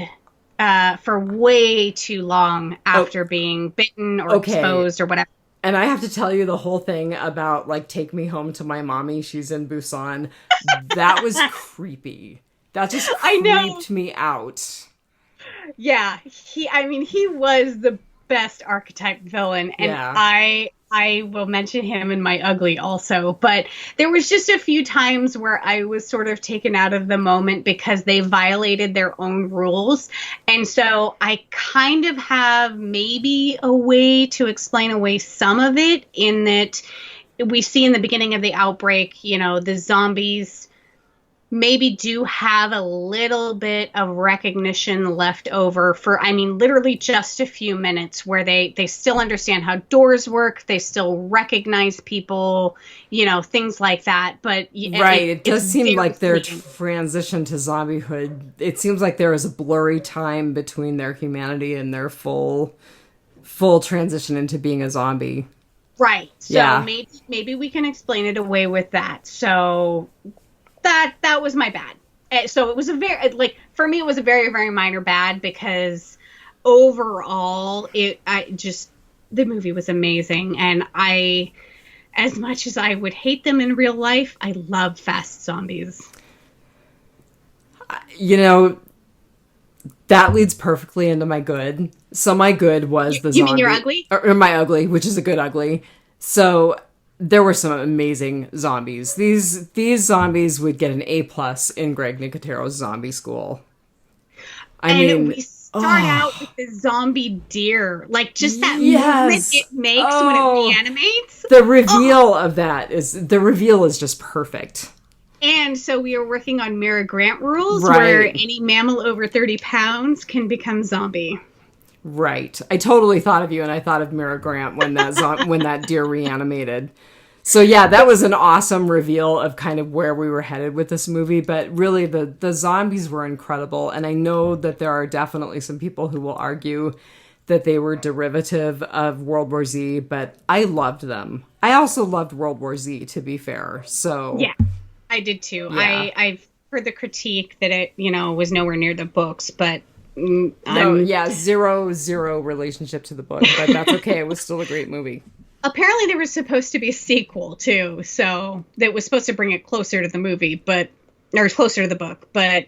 for way too long after being bitten or exposed or whatever. And I have to tell you the whole thing about, like, Take Me Home to My Mommy, She's in Busan. That was creepy. That just creeped me out. Yeah, he was the best archetype villain, and I will mention him in my ugly also, but there was just a few times where I was sort of taken out of the moment because they violated their own rules. And so I kind of have maybe a way to explain away some of it, in that we see in the beginning of the outbreak, the zombies maybe do have a little bit of recognition left over for, I mean, literally just a few minutes where they still understand how doors work. They still recognize people, things like that. But Right. It it's does seem very like their fleeting. transition to zombiehood, it seems like there is a blurry time between their humanity and their full transition into being a zombie. Right. So Yeah. maybe we can explain it away with that. So that was my bad. So it was a very, like, for me, it was a very, very minor bad because overall, the movie was amazing. And as much as I would hate them in real life, I love fast zombies. You know, that leads perfectly into my good. So my good was the You mean you're zombie, ugly? or my ugly, which is a good ugly. So there were some amazing zombies. These zombies would get an A+ in Greg Nicotero's zombie school. I And mean, we start out with oh the zombie deer, like just that movement yes, it makes when it oh reanimates. the Oh, reveal of that is the reveal is just perfect. and so we are working on Mira Grant rules where Right. any mammal over 30 pounds can become zombie. Right. I totally thought of you, and I thought of Mira Grant when when that deer reanimated. So yeah, that was an awesome reveal of kind of where we were headed with this movie. But really, the zombies were incredible, and I know that there are definitely some people who will argue that they were derivative of World War Z, but I loved them. I also loved World War Z, to be fair. So Yeah, I did too. yeah. I've heard the critique that it, was nowhere near the books, but No, I'm yeah, zero relationship to the book, but that's okay. It was still a great movie. apparently there was supposed to be a sequel too, so that was supposed to bring it closer to the movie, but or closer to the book, but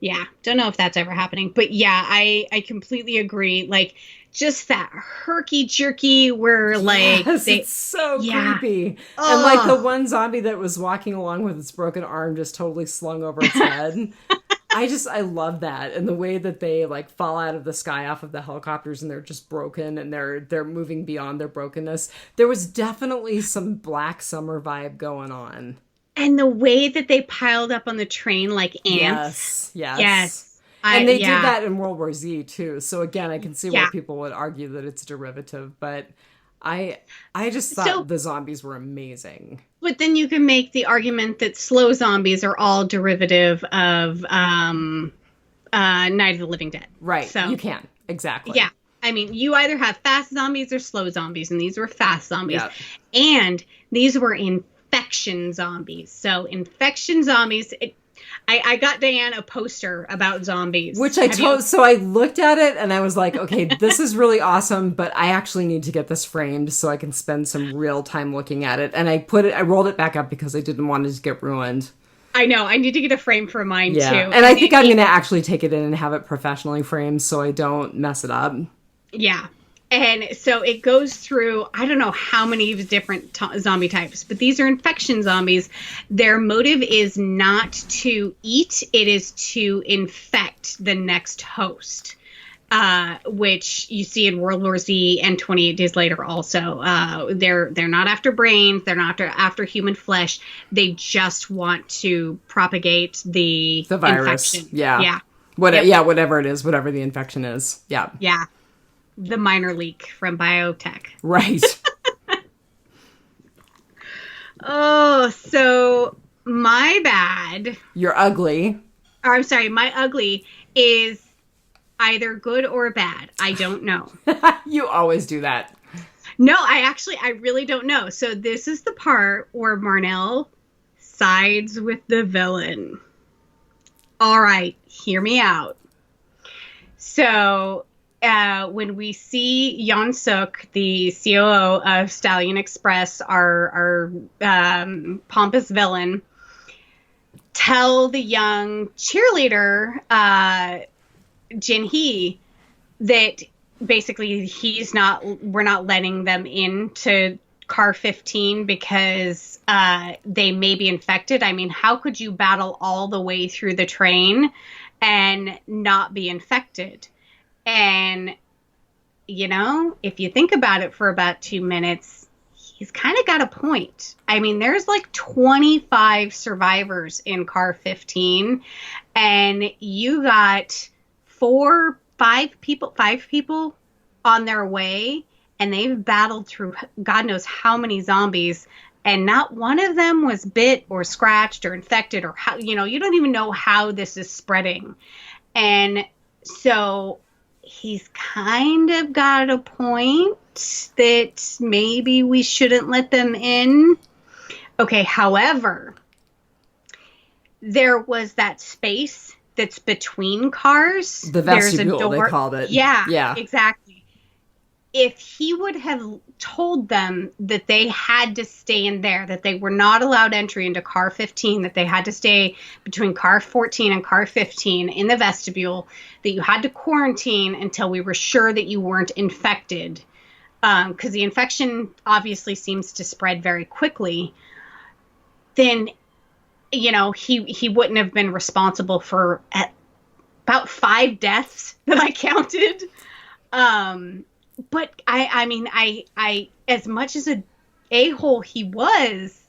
yeah, don't know if that's ever happening. But yeah, I completely agree. Like just that herky jerky where like Yes, they it's so yeah. creepy. And like the Oh, one zombie that was walking along with its broken arm just totally slung over its head. I love that. And the way that they like fall out of the sky off of the helicopters and they're just broken and they're moving beyond their brokenness. There was definitely some Black Summer vibe going on. and the way that they piled up on the train like ants. Yes, yes. Yes. I And they did yeah. that in World War Z too. So again, I can see where Yeah. people would argue that it's derivative, but I I just thought So the zombies were amazing. but then you can make the argument that slow zombies are all derivative of Night of the Living Dead. Right, So you can. yeah. Exactly. I mean, you either have fast zombies or slow zombies, and these were fast zombies. Yeah. And these were infection zombies. So, infection zombies, I got Diane a poster about zombies. Which I Have you? told, so I looked at it and I was like, okay, this is really awesome, but I actually need to get this framed so I can spend some real time looking at it. And I rolled it back up because I didn't want it to get ruined. I know. I need to get a frame for mine, Yeah. too. And I think I'm going to actually take it in and have it professionally framed so I don't mess it up. Yeah. And so it goes through, I don't know how many different zombie types, but these are infection zombies. Their motive is not to eat, it is to infect the next host, which you see in World War Z and 28 Days Later also. They're not after brains, they're not after human flesh. They just want to propagate the Virus. infection. Yeah. Yeah. What, Yep. yeah, whatever it is, whatever the infection is. Yeah. Yeah. The minor leak from biotech. Right. Oh, so my bad, You're ugly. or I'm sorry, my ugly is either good or bad. I don't know. You always do that. No, I really don't know. So this is the part where Marnell sides with the villain. All right, hear me out. So when we see Yon Suk, the COO of Stallion Express, our pompous villain, tell the young cheerleader, Jin Hee, that basically we're not letting them into car 15 because they may be infected. I mean, how could you battle all the way through the train and not be infected? And, if you think about it for about 2 minutes, he's kind of got a point. I mean, there's like 25 survivors in car 15, and you got five people on their way, and they've battled through God knows how many zombies, and not one of them was bit or scratched or infected, or how, you don't even know how this is spreading. And so he's kind of got a point that maybe we shouldn't let them in. Okay, however, there was that space that's between cars. The vestibule, there's a door. They called it. Yeah, exactly. If he would have told them that they had to stay in there, that they were not allowed entry into car 15, that they had to stay between car 14 and car 15 in the vestibule, that you had to quarantine until we were sure that you weren't infected, because the infection obviously seems to spread very quickly, then, he wouldn't have been responsible for about 5 deaths that I counted. But I mean, as much as a a-hole he was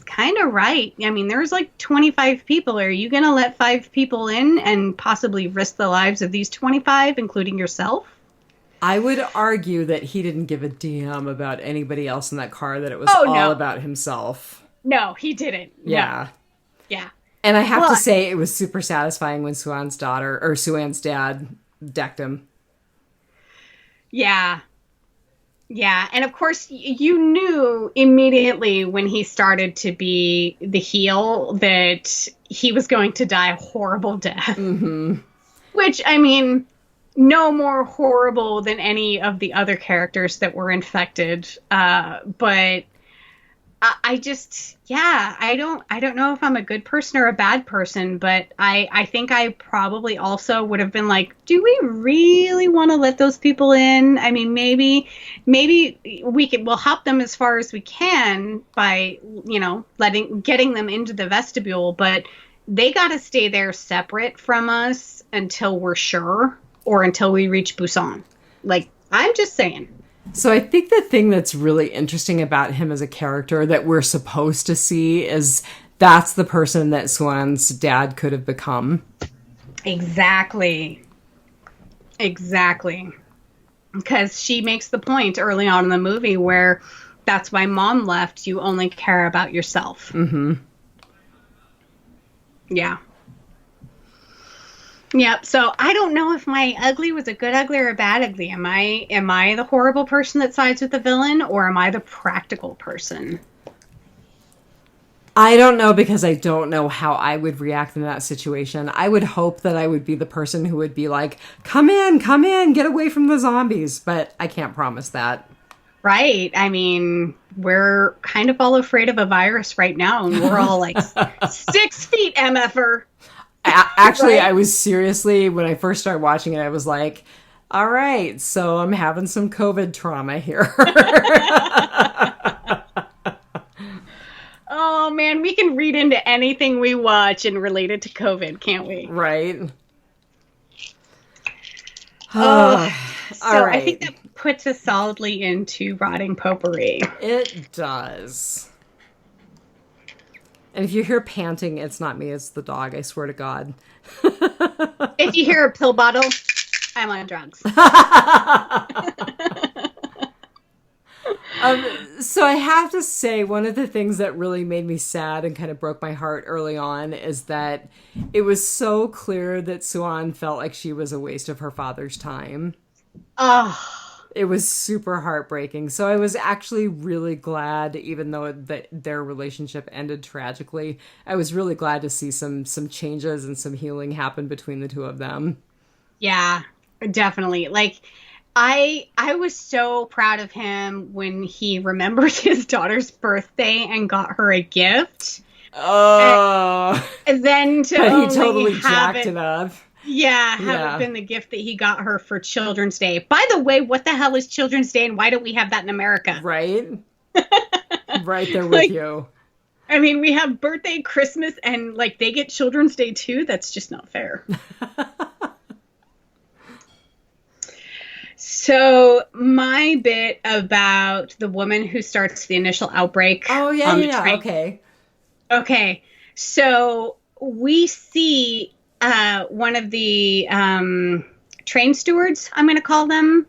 kind of right. I mean, there's like 25 people. Are you going to let 5 people in and possibly risk the lives of these 25, including yourself? I would argue that he didn't give a damn about anybody else in that car, that it was all about himself. No, he didn't. Yeah. No. Yeah. And I have to say, it was super satisfying when Suan's dad decked him. Yeah. Yeah. And of course, you knew immediately when he started to be the heel that he was going to die a horrible death. Mm-hmm. Which, I mean, no more horrible than any of the other characters that were infected. But I just, I don't know if I'm a good person or a bad person, but I think I probably also would have been like, do we really want to let those people in? I mean, maybe we'll help them as far as we can by, getting them into the vestibule, but they got to stay there separate from us until we're sure, or until we reach Busan. Like, I'm just saying. So I think the thing that's really interesting about him as a character that we're supposed to see is that's the person that Suan's dad could have become. Exactly. Because she makes the point early on in the movie where that's why mom left. You only care about yourself. Mm-hmm. Yeah. Yep. So I don't know if my ugly was a good ugly or a bad ugly. Am I the horrible person that sides with the villain, or am I the practical person? I don't know, because I don't know how I would react in that situation. I would hope that I would be the person who would be like, come in, get away from the zombies. But I can't promise that. Right. I mean, we're kind of all afraid of a virus right now, and we're all like 6 feet MFer. Actually, right? I was seriously, when I first started watching it, I was like, all right, so I'm having some COVID trauma here. Oh, man, we can read into anything we watch and relate it to COVID, can't we? Right. So all right. I think that puts us solidly into rotting potpourri. It does. And if you hear panting, it's not me, it's the dog, I swear to God. If you hear a pill bottle, I'm on drugs. So I have to say, one of the things that really made me sad and kind of broke my heart early on is that it was so clear that Suan felt like she was a waste of her father's time. Oh. It was super heartbreaking. So I was actually really glad, even though their relationship ended tragically, I was really glad to see some changes and some healing happen between the two of them. Yeah, definitely. Like, I was so proud of him when he remembered his daughter's birthday and got her a gift. Oh. And then he totally jacked it up. Yeah, have it been the gift that he got her for Children's Day. By the way, what the hell is Children's Day, and why don't we have that in America? Right? Right there with you. I mean, we have birthday, Christmas, and, like, they get Children's Day, too? That's just not fair. So, my tiny bit about the woman who starts the initial outbreak Oh, yeah, on the yeah, train? okay. Okay, so we see one of the train stewards, I'm going to call them.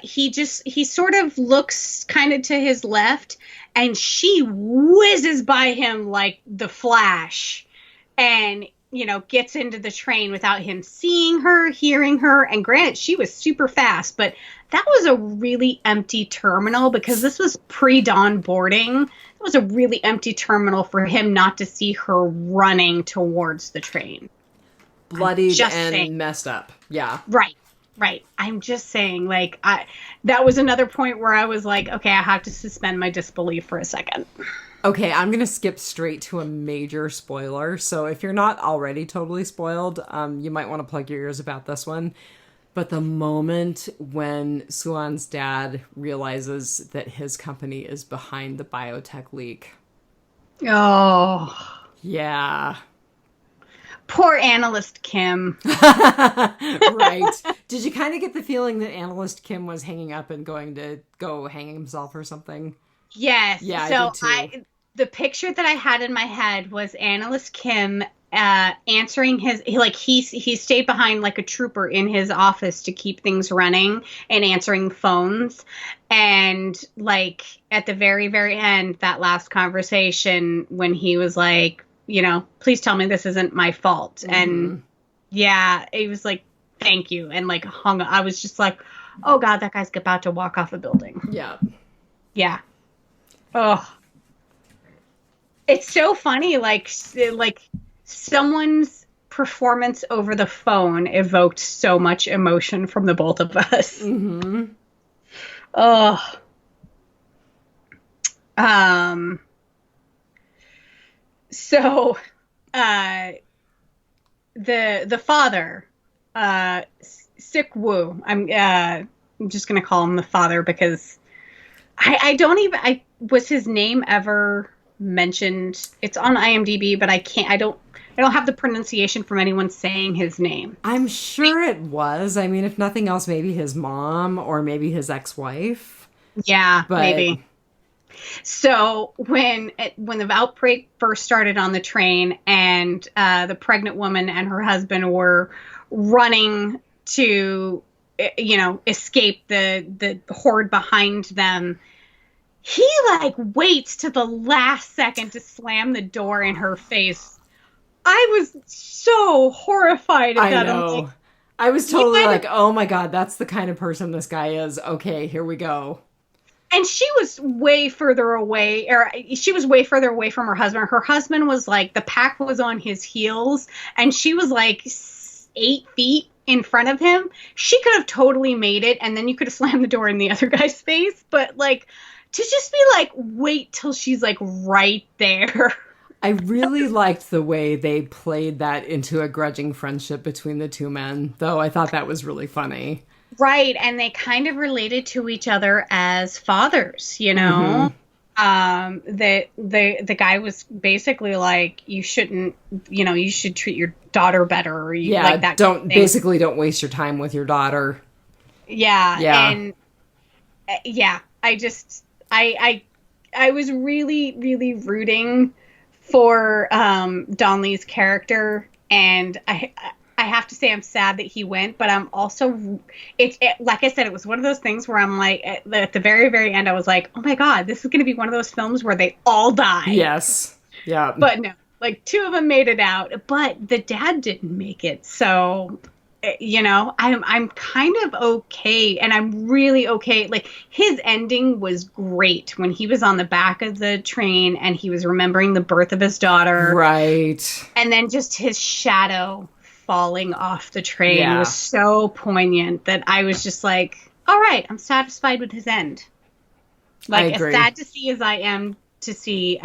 He sort of looks kind of to his left, and she whizzes by him like the Flash, and gets into the train without him seeing her, hearing her. And granted, she was super fast, but that was a really empty terminal because this was pre-dawn boarding. It was a really empty terminal for him not to see her running towards the train. Bloodied and messed up. Yeah. Right. I'm just saying, like, that was another point where I was like, okay, I have to suspend my disbelief for a second. Okay, I'm going to skip straight to a major spoiler. So if you're not already totally spoiled, you might want to plug your ears about this one. But the moment when Suan's dad realizes that his company is behind the biotech leak. Oh. Yeah. Poor analyst Kim. Right. Did you kind of get the feeling that analyst Kim was hanging up and going to go hang himself or something? Yes. Yeah, So I did too. The picture that I had in my head was analyst Kim answering he stayed behind like a trooper in his office to keep things running and answering phones. And like at the very, very end, that last conversation when he was like, please tell me this isn't my fault. Mm-hmm. And yeah, it was like, thank you. And like hung up. I was just like, oh God, that guy's about to walk off a building. Yeah. Yeah. Oh, it's so funny. Like someone's performance over the phone evoked so much emotion from the both of us. Mm-hmm. Oh. So, the father, Sik Woo. I'm just gonna call him the father because I was his name ever mentioned? It's on IMDb, but I don't have the pronunciation from anyone saying his name. I'm sure it was. I mean, if nothing else, maybe his mom or maybe his ex-wife. Yeah, maybe. So when the outbreak first started on the train and the pregnant woman and her husband were running to, escape the horde behind them, he like waits to the last second to slam the door in her face. I was so horrified at that. I know. I was totally like, oh my God, that's the kind of person this guy is. Okay, here we go. And she was way further away, from her husband. Her husband was like, the pack was on his heels, and she was like 8 feet in front of him. She could have totally made it, and then you could have slammed the door in the other guy's face. But like, to just be like, wait till she's like right there. I really liked the way they played that into a grudging friendship between the two men, though I thought that was really funny. Right, and they kind of related to each other as fathers, Mm-hmm. The guy was basically like, you shouldn't, you should treat your daughter better, or like that. Don't waste your time with your daughter. Yeah. And yeah, I was really, really rooting for Don Lee's character, and I have to say I'm sad that he went, but I'm also, like I said, it was one of those things where I'm like, at the very, very end, I was like, oh my God, this is going to be one of those films where they all die. Yes. Yeah. But no, like 2 of them made it out, but the dad didn't make it. So, I'm kind of okay, and I'm really okay. Like, his ending was great when he was on the back of the train and he was remembering the birth of his daughter. Right. And then just his shadow falling off the train was so poignant that I was just like, all right, I'm satisfied with his end. Like, as sad to see as I am to see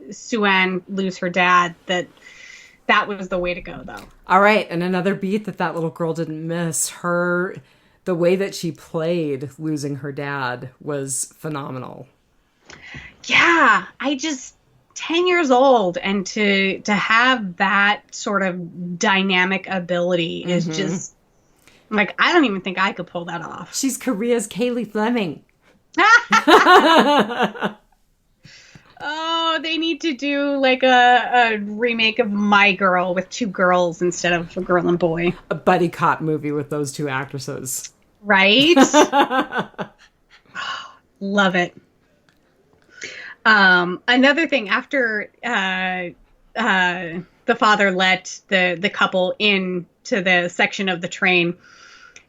Suan lose her dad, that was the way to go, though. All right, and another beat that little girl didn't miss. The way that she played losing her dad was phenomenal. Yeah, 10 years old, and to have that sort of dynamic ability is just Like, I don't even think I could pull that off. She's Korea's Kaylee Fleming. Oh, they need to do like a remake of My Girl with 2 girls instead of a girl and boy. A buddy cop movie with those 2 actresses. Right? Love it. Another thing, after the father let the couple into the section of the train,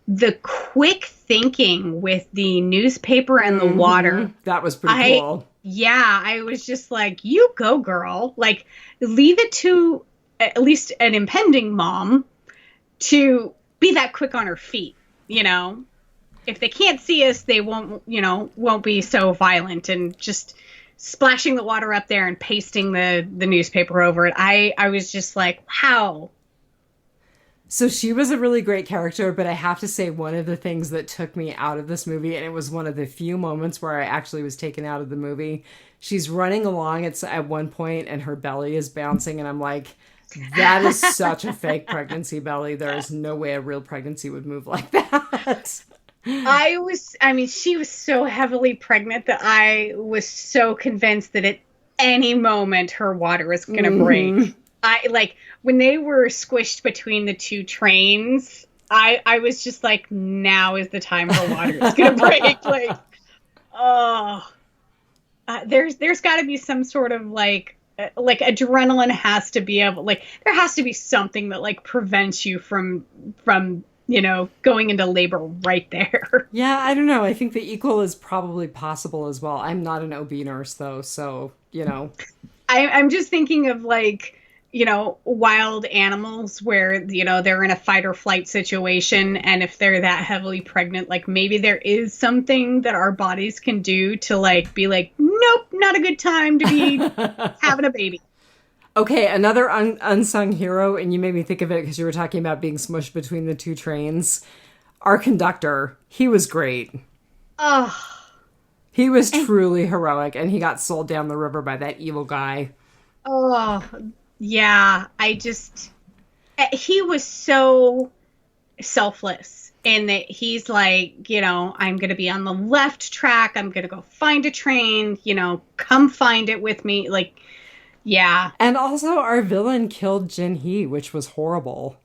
the quick thinking with the newspaper and the water. That was pretty cool. Yeah, I was just like, you go, girl. Like, leave it to at least an impending mom to be that quick on her feet, you know? If they can't see us, they won't be so violent, and just splashing the water up there and pasting the newspaper over it. I was just like, wow. So she was a really great character, but I have to say one of the things that took me out of this movie, and it was one of the few moments where I actually was taken out of the movie, she's running along at one point and her belly is bouncing, and I'm like, that is such a fake pregnancy belly. There is no way a real pregnancy would move like that. She was so heavily pregnant that I was so convinced that at any moment her water was going to break. When they were squished between the 2 trains, I was just like, now is the time her water is going to break. There's got to be some sort of like adrenaline has to be able, like, there has to be something that like prevents you from going into labor right there. Yeah, I don't know. I think the equal is probably possible as well. I'm not an OB nurse though, so, I'm just thinking of like, wild animals where, they're in a fight or flight situation. And if they're that heavily pregnant, like maybe there is something that our bodies can do to like be like, nope, not a good time to be having a baby. Okay, another unsung hero, and you made me think of it because you were talking about being smushed between the 2 trains. Our conductor, he was great. Oh. He was truly heroic, and he got sold down the river by that evil guy. Oh, yeah. He was so selfless in that he's like, I'm going to be on the left track. I'm going to go find a train, come find it with me. Like, yeah. And also our villain killed Jin-hee, which was horrible.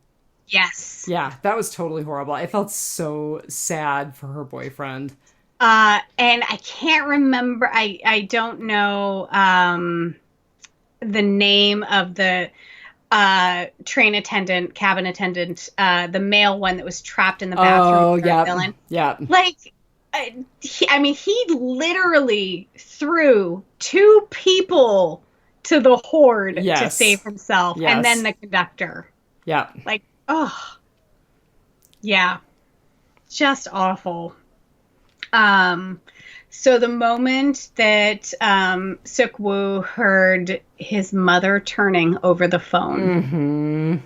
Yes. Yeah, that was totally horrible. I felt so sad for her boyfriend. And I can't remember. I don't know the name of the train attendant, cabin attendant, the male one that was trapped in the bathroom. Oh, yeah. Villain. Yeah. Like, he literally threw 2 people to the horde to save himself. Yes. And then the conductor. Yeah. Like, oh. Yeah. Just awful. So the moment that Suk-woo heard his mother turning over the phone,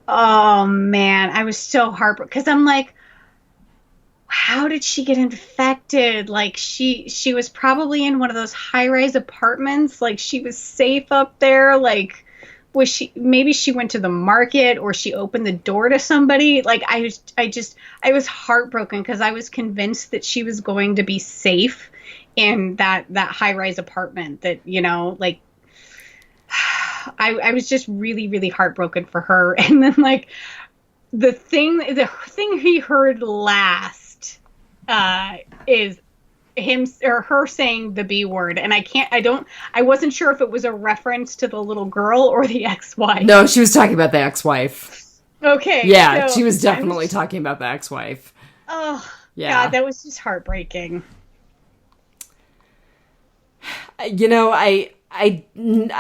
oh man, I was so heartbroken because I'm like, how did she get infected? Like she was probably in one of those high-rise apartments. Like she was safe up there. Like maybe she went to the market or she opened the door to somebody. Like I was heartbroken because I was convinced that she was going to be safe in that high-rise apartment that, like I was just really, really heartbroken for her. And then like the thing he heard last is him or her saying the B word, and I wasn't sure if it was a reference to the little girl or the ex-wife. No, she was talking about the ex-wife. Okay. Yeah, so she was definitely talking about the ex-wife. Oh, yeah. God, that was just heartbreaking. I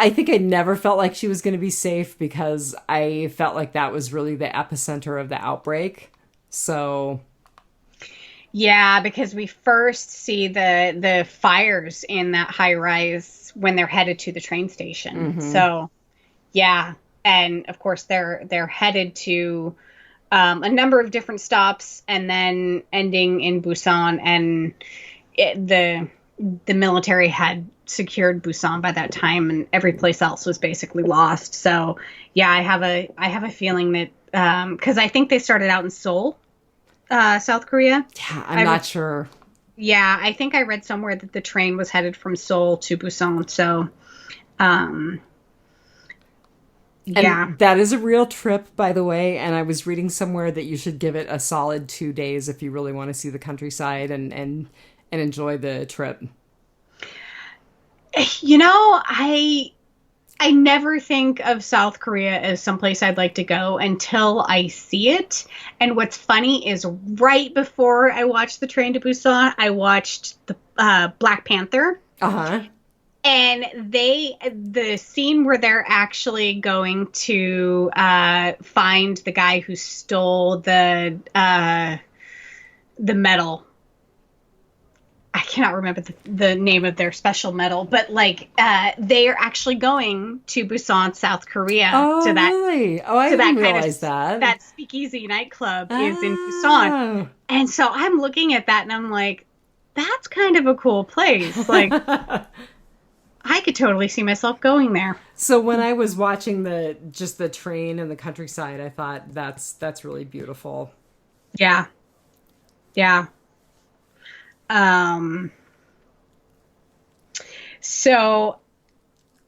think I never felt like she was going to be safe because I felt like that was really the epicenter of the outbreak. So yeah, because we first see the fires in that high rise when they're headed to the train station. So yeah, and of course they're headed to a number of different stops and then ending in Busan, and the military had secured Busan by that time, and every place else was basically lost. So yeah, I have a feeling that because I think they started out in Seoul. South Korea? Yeah, I'm not sure. Yeah, I think I read somewhere that the train was headed from Seoul to Busan. So, um, yeah. And that is a real trip, by the way. And I was reading somewhere that you should give it a solid 2 days if you really want to see the countryside and enjoy the trip. You know, I never think of South Korea as someplace I'd like to go until I see it. And what's funny is right before I watched The Train to Busan, I watched the Black Panther. Uh-huh. And the scene where they're actually going to find the guy who stole the medal. I cannot remember the name of their special medal, but like they are actually going to Busan, South Korea. Oh, to that, really? Oh, I didn't realize that. That speakeasy nightclub is in Busan. And so I'm looking at that and I'm like, that's kind of a cool place. Like, I could totally see myself going there. So when I was watching the train and the countryside, I thought that's really beautiful. Yeah. Yeah. So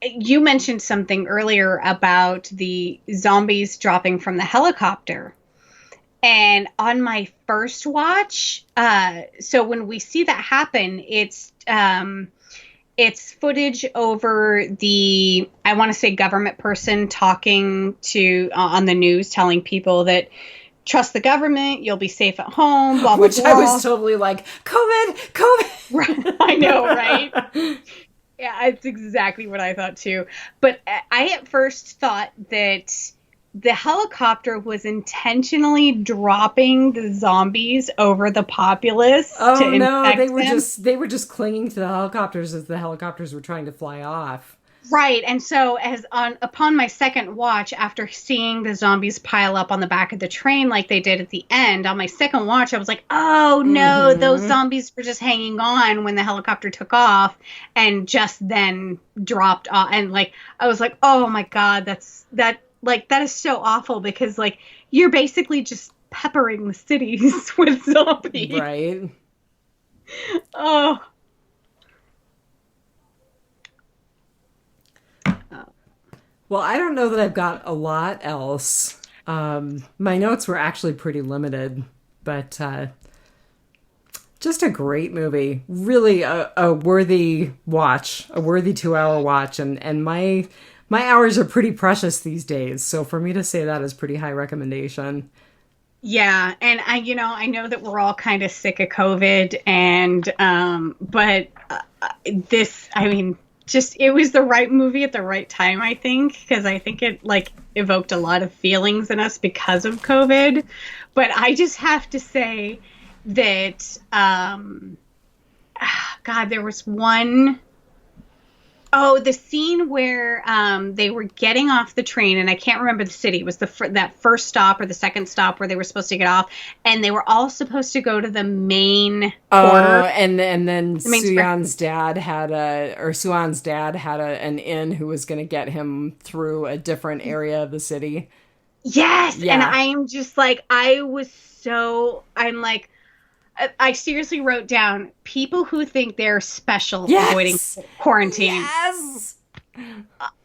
you mentioned something earlier about the zombies dropping from the helicopter. And on my first watch, so when we see that happen, it's footage over the, I want to say, government person talking to on the news, telling people that trust the government, you'll be safe at home, blah, blah, Which blah. I was totally like, COVID. Right, I know, right? Yeah, it's exactly what I thought too. But I at first thought that the helicopter was intentionally dropping the zombies over the populace. Oh no, they were just clinging to the helicopters as the helicopters were trying to fly off. Right, and so upon my second watch, after seeing the zombies pile up on the back of the train like they did at the end, on my second watch, I was like, oh no, those zombies were just hanging on when the helicopter took off and just then dropped off. And like, I was like, oh my God, that is so awful because like you're basically just peppering the cities with zombies. Right. Oh. Well, I don't know that I've got a lot else. My notes were actually pretty limited, but just a great movie. Really a worthy watch, a worthy 2-hour watch. And my hours are pretty precious these days. So for me to say that is pretty high recommendation. Yeah. And I know that we're all kind of sick of COVID but this, I mean, just it was the right movie at the right time, I think, because I think it like evoked a lot of feelings in us because of COVID. But I just have to say that God, there was one. Oh, the scene where they were getting off the train, and I can't remember the city. It was that first stop or the second stop where they were supposed to get off, and they were all supposed to go to the main quarter. And then Suyeon's dad had an inn who was going to get him through a different area of the city. Yes, yeah. And I'm just like, I'm like, I seriously wrote down people who think they're special for avoiding quarantine. Yes.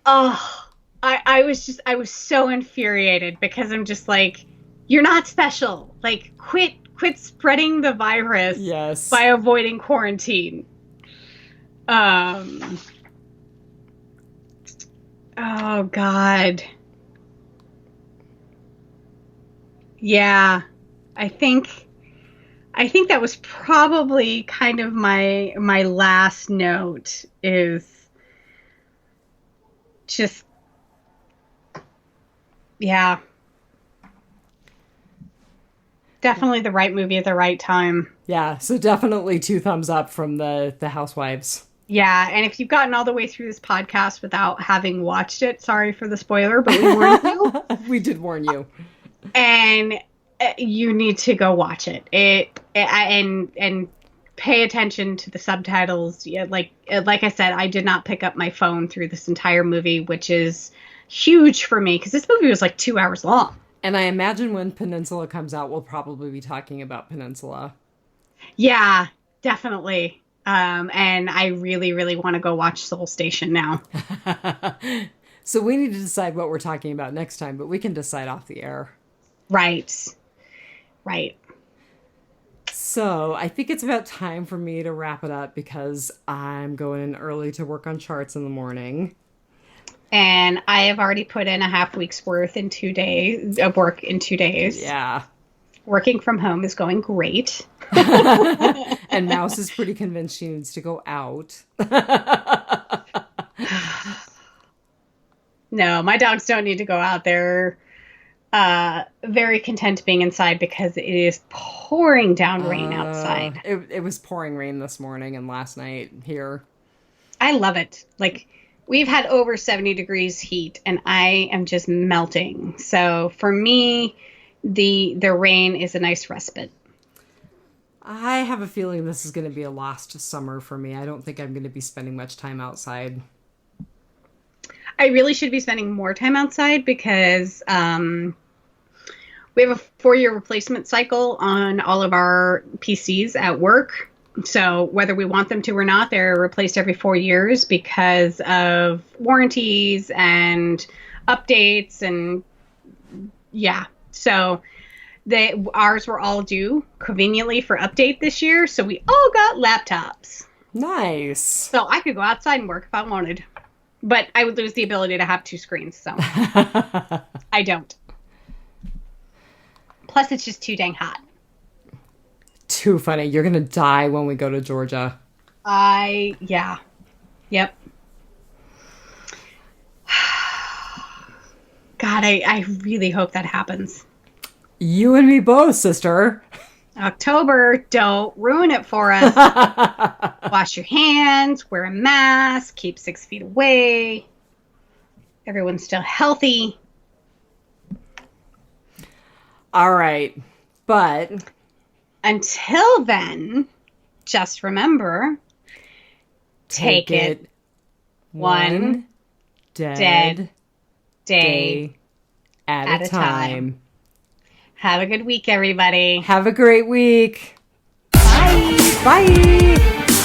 I was so infuriated because I'm just like, you're not special. Like, quit spreading the virus by avoiding quarantine. Oh God. Yeah, I think that was probably kind of my last note is just, yeah, definitely the right movie at the right time. Yeah, so definitely 2 thumbs up from the Housewives. Yeah, and if you've gotten all the way through this podcast without having watched it, sorry for the spoiler, but we warned you. We did warn you. And you need to go watch it. And pay attention to the subtitles. Yeah, like I said, I did not pick up my phone through this entire movie, which is huge for me because this movie was like 2 hours long. And I imagine when Peninsula comes out, we'll probably be talking about Peninsula. Yeah, definitely. And I really, really want to go watch Soul Station now. So we need to decide what we're talking about next time, but we can decide off the air. Right. Right. So I think it's about time for me to wrap it up because I'm going in early to work on charts in the morning. And I have already put in a half week's worth in 2 days of work in 2 days. Yeah. Working from home is going great. And Mouse is pretty convinced she needs to go out. No, my dogs don't need to go out there. Very content being inside because it is pouring down rain outside. It was pouring rain this morning and last night here. I love it. Like, we've had over 70 degrees heat and I am just melting. So for me, the rain is a nice respite. I have a feeling this is going to be a lost summer for me. I don't think I'm going to be spending much time outside. I really should be spending more time outside because we have a 4-year replacement cycle on all of our PCs at work. So whether we want them to or not, they're replaced every 4 years because of warranties and updates. And yeah, so ours were all due conveniently for update this year. So we all got laptops. Nice. So I could go outside and work if I wanted. But I would lose the ability to have 2 screens. So I don't. Plus, it's just too dang hot. Too funny. You're going to die when we go to Georgia. Yeah. Yep. God, I really hope that happens. You and me both, sister. October, don't ruin it for us. Wash your hands, wear a mask, keep 6 feet away. Everyone's still healthy. All right. But until then, just remember, take it one dead day at a time. Have a good week, everybody. Have a great week. Bye. Bye.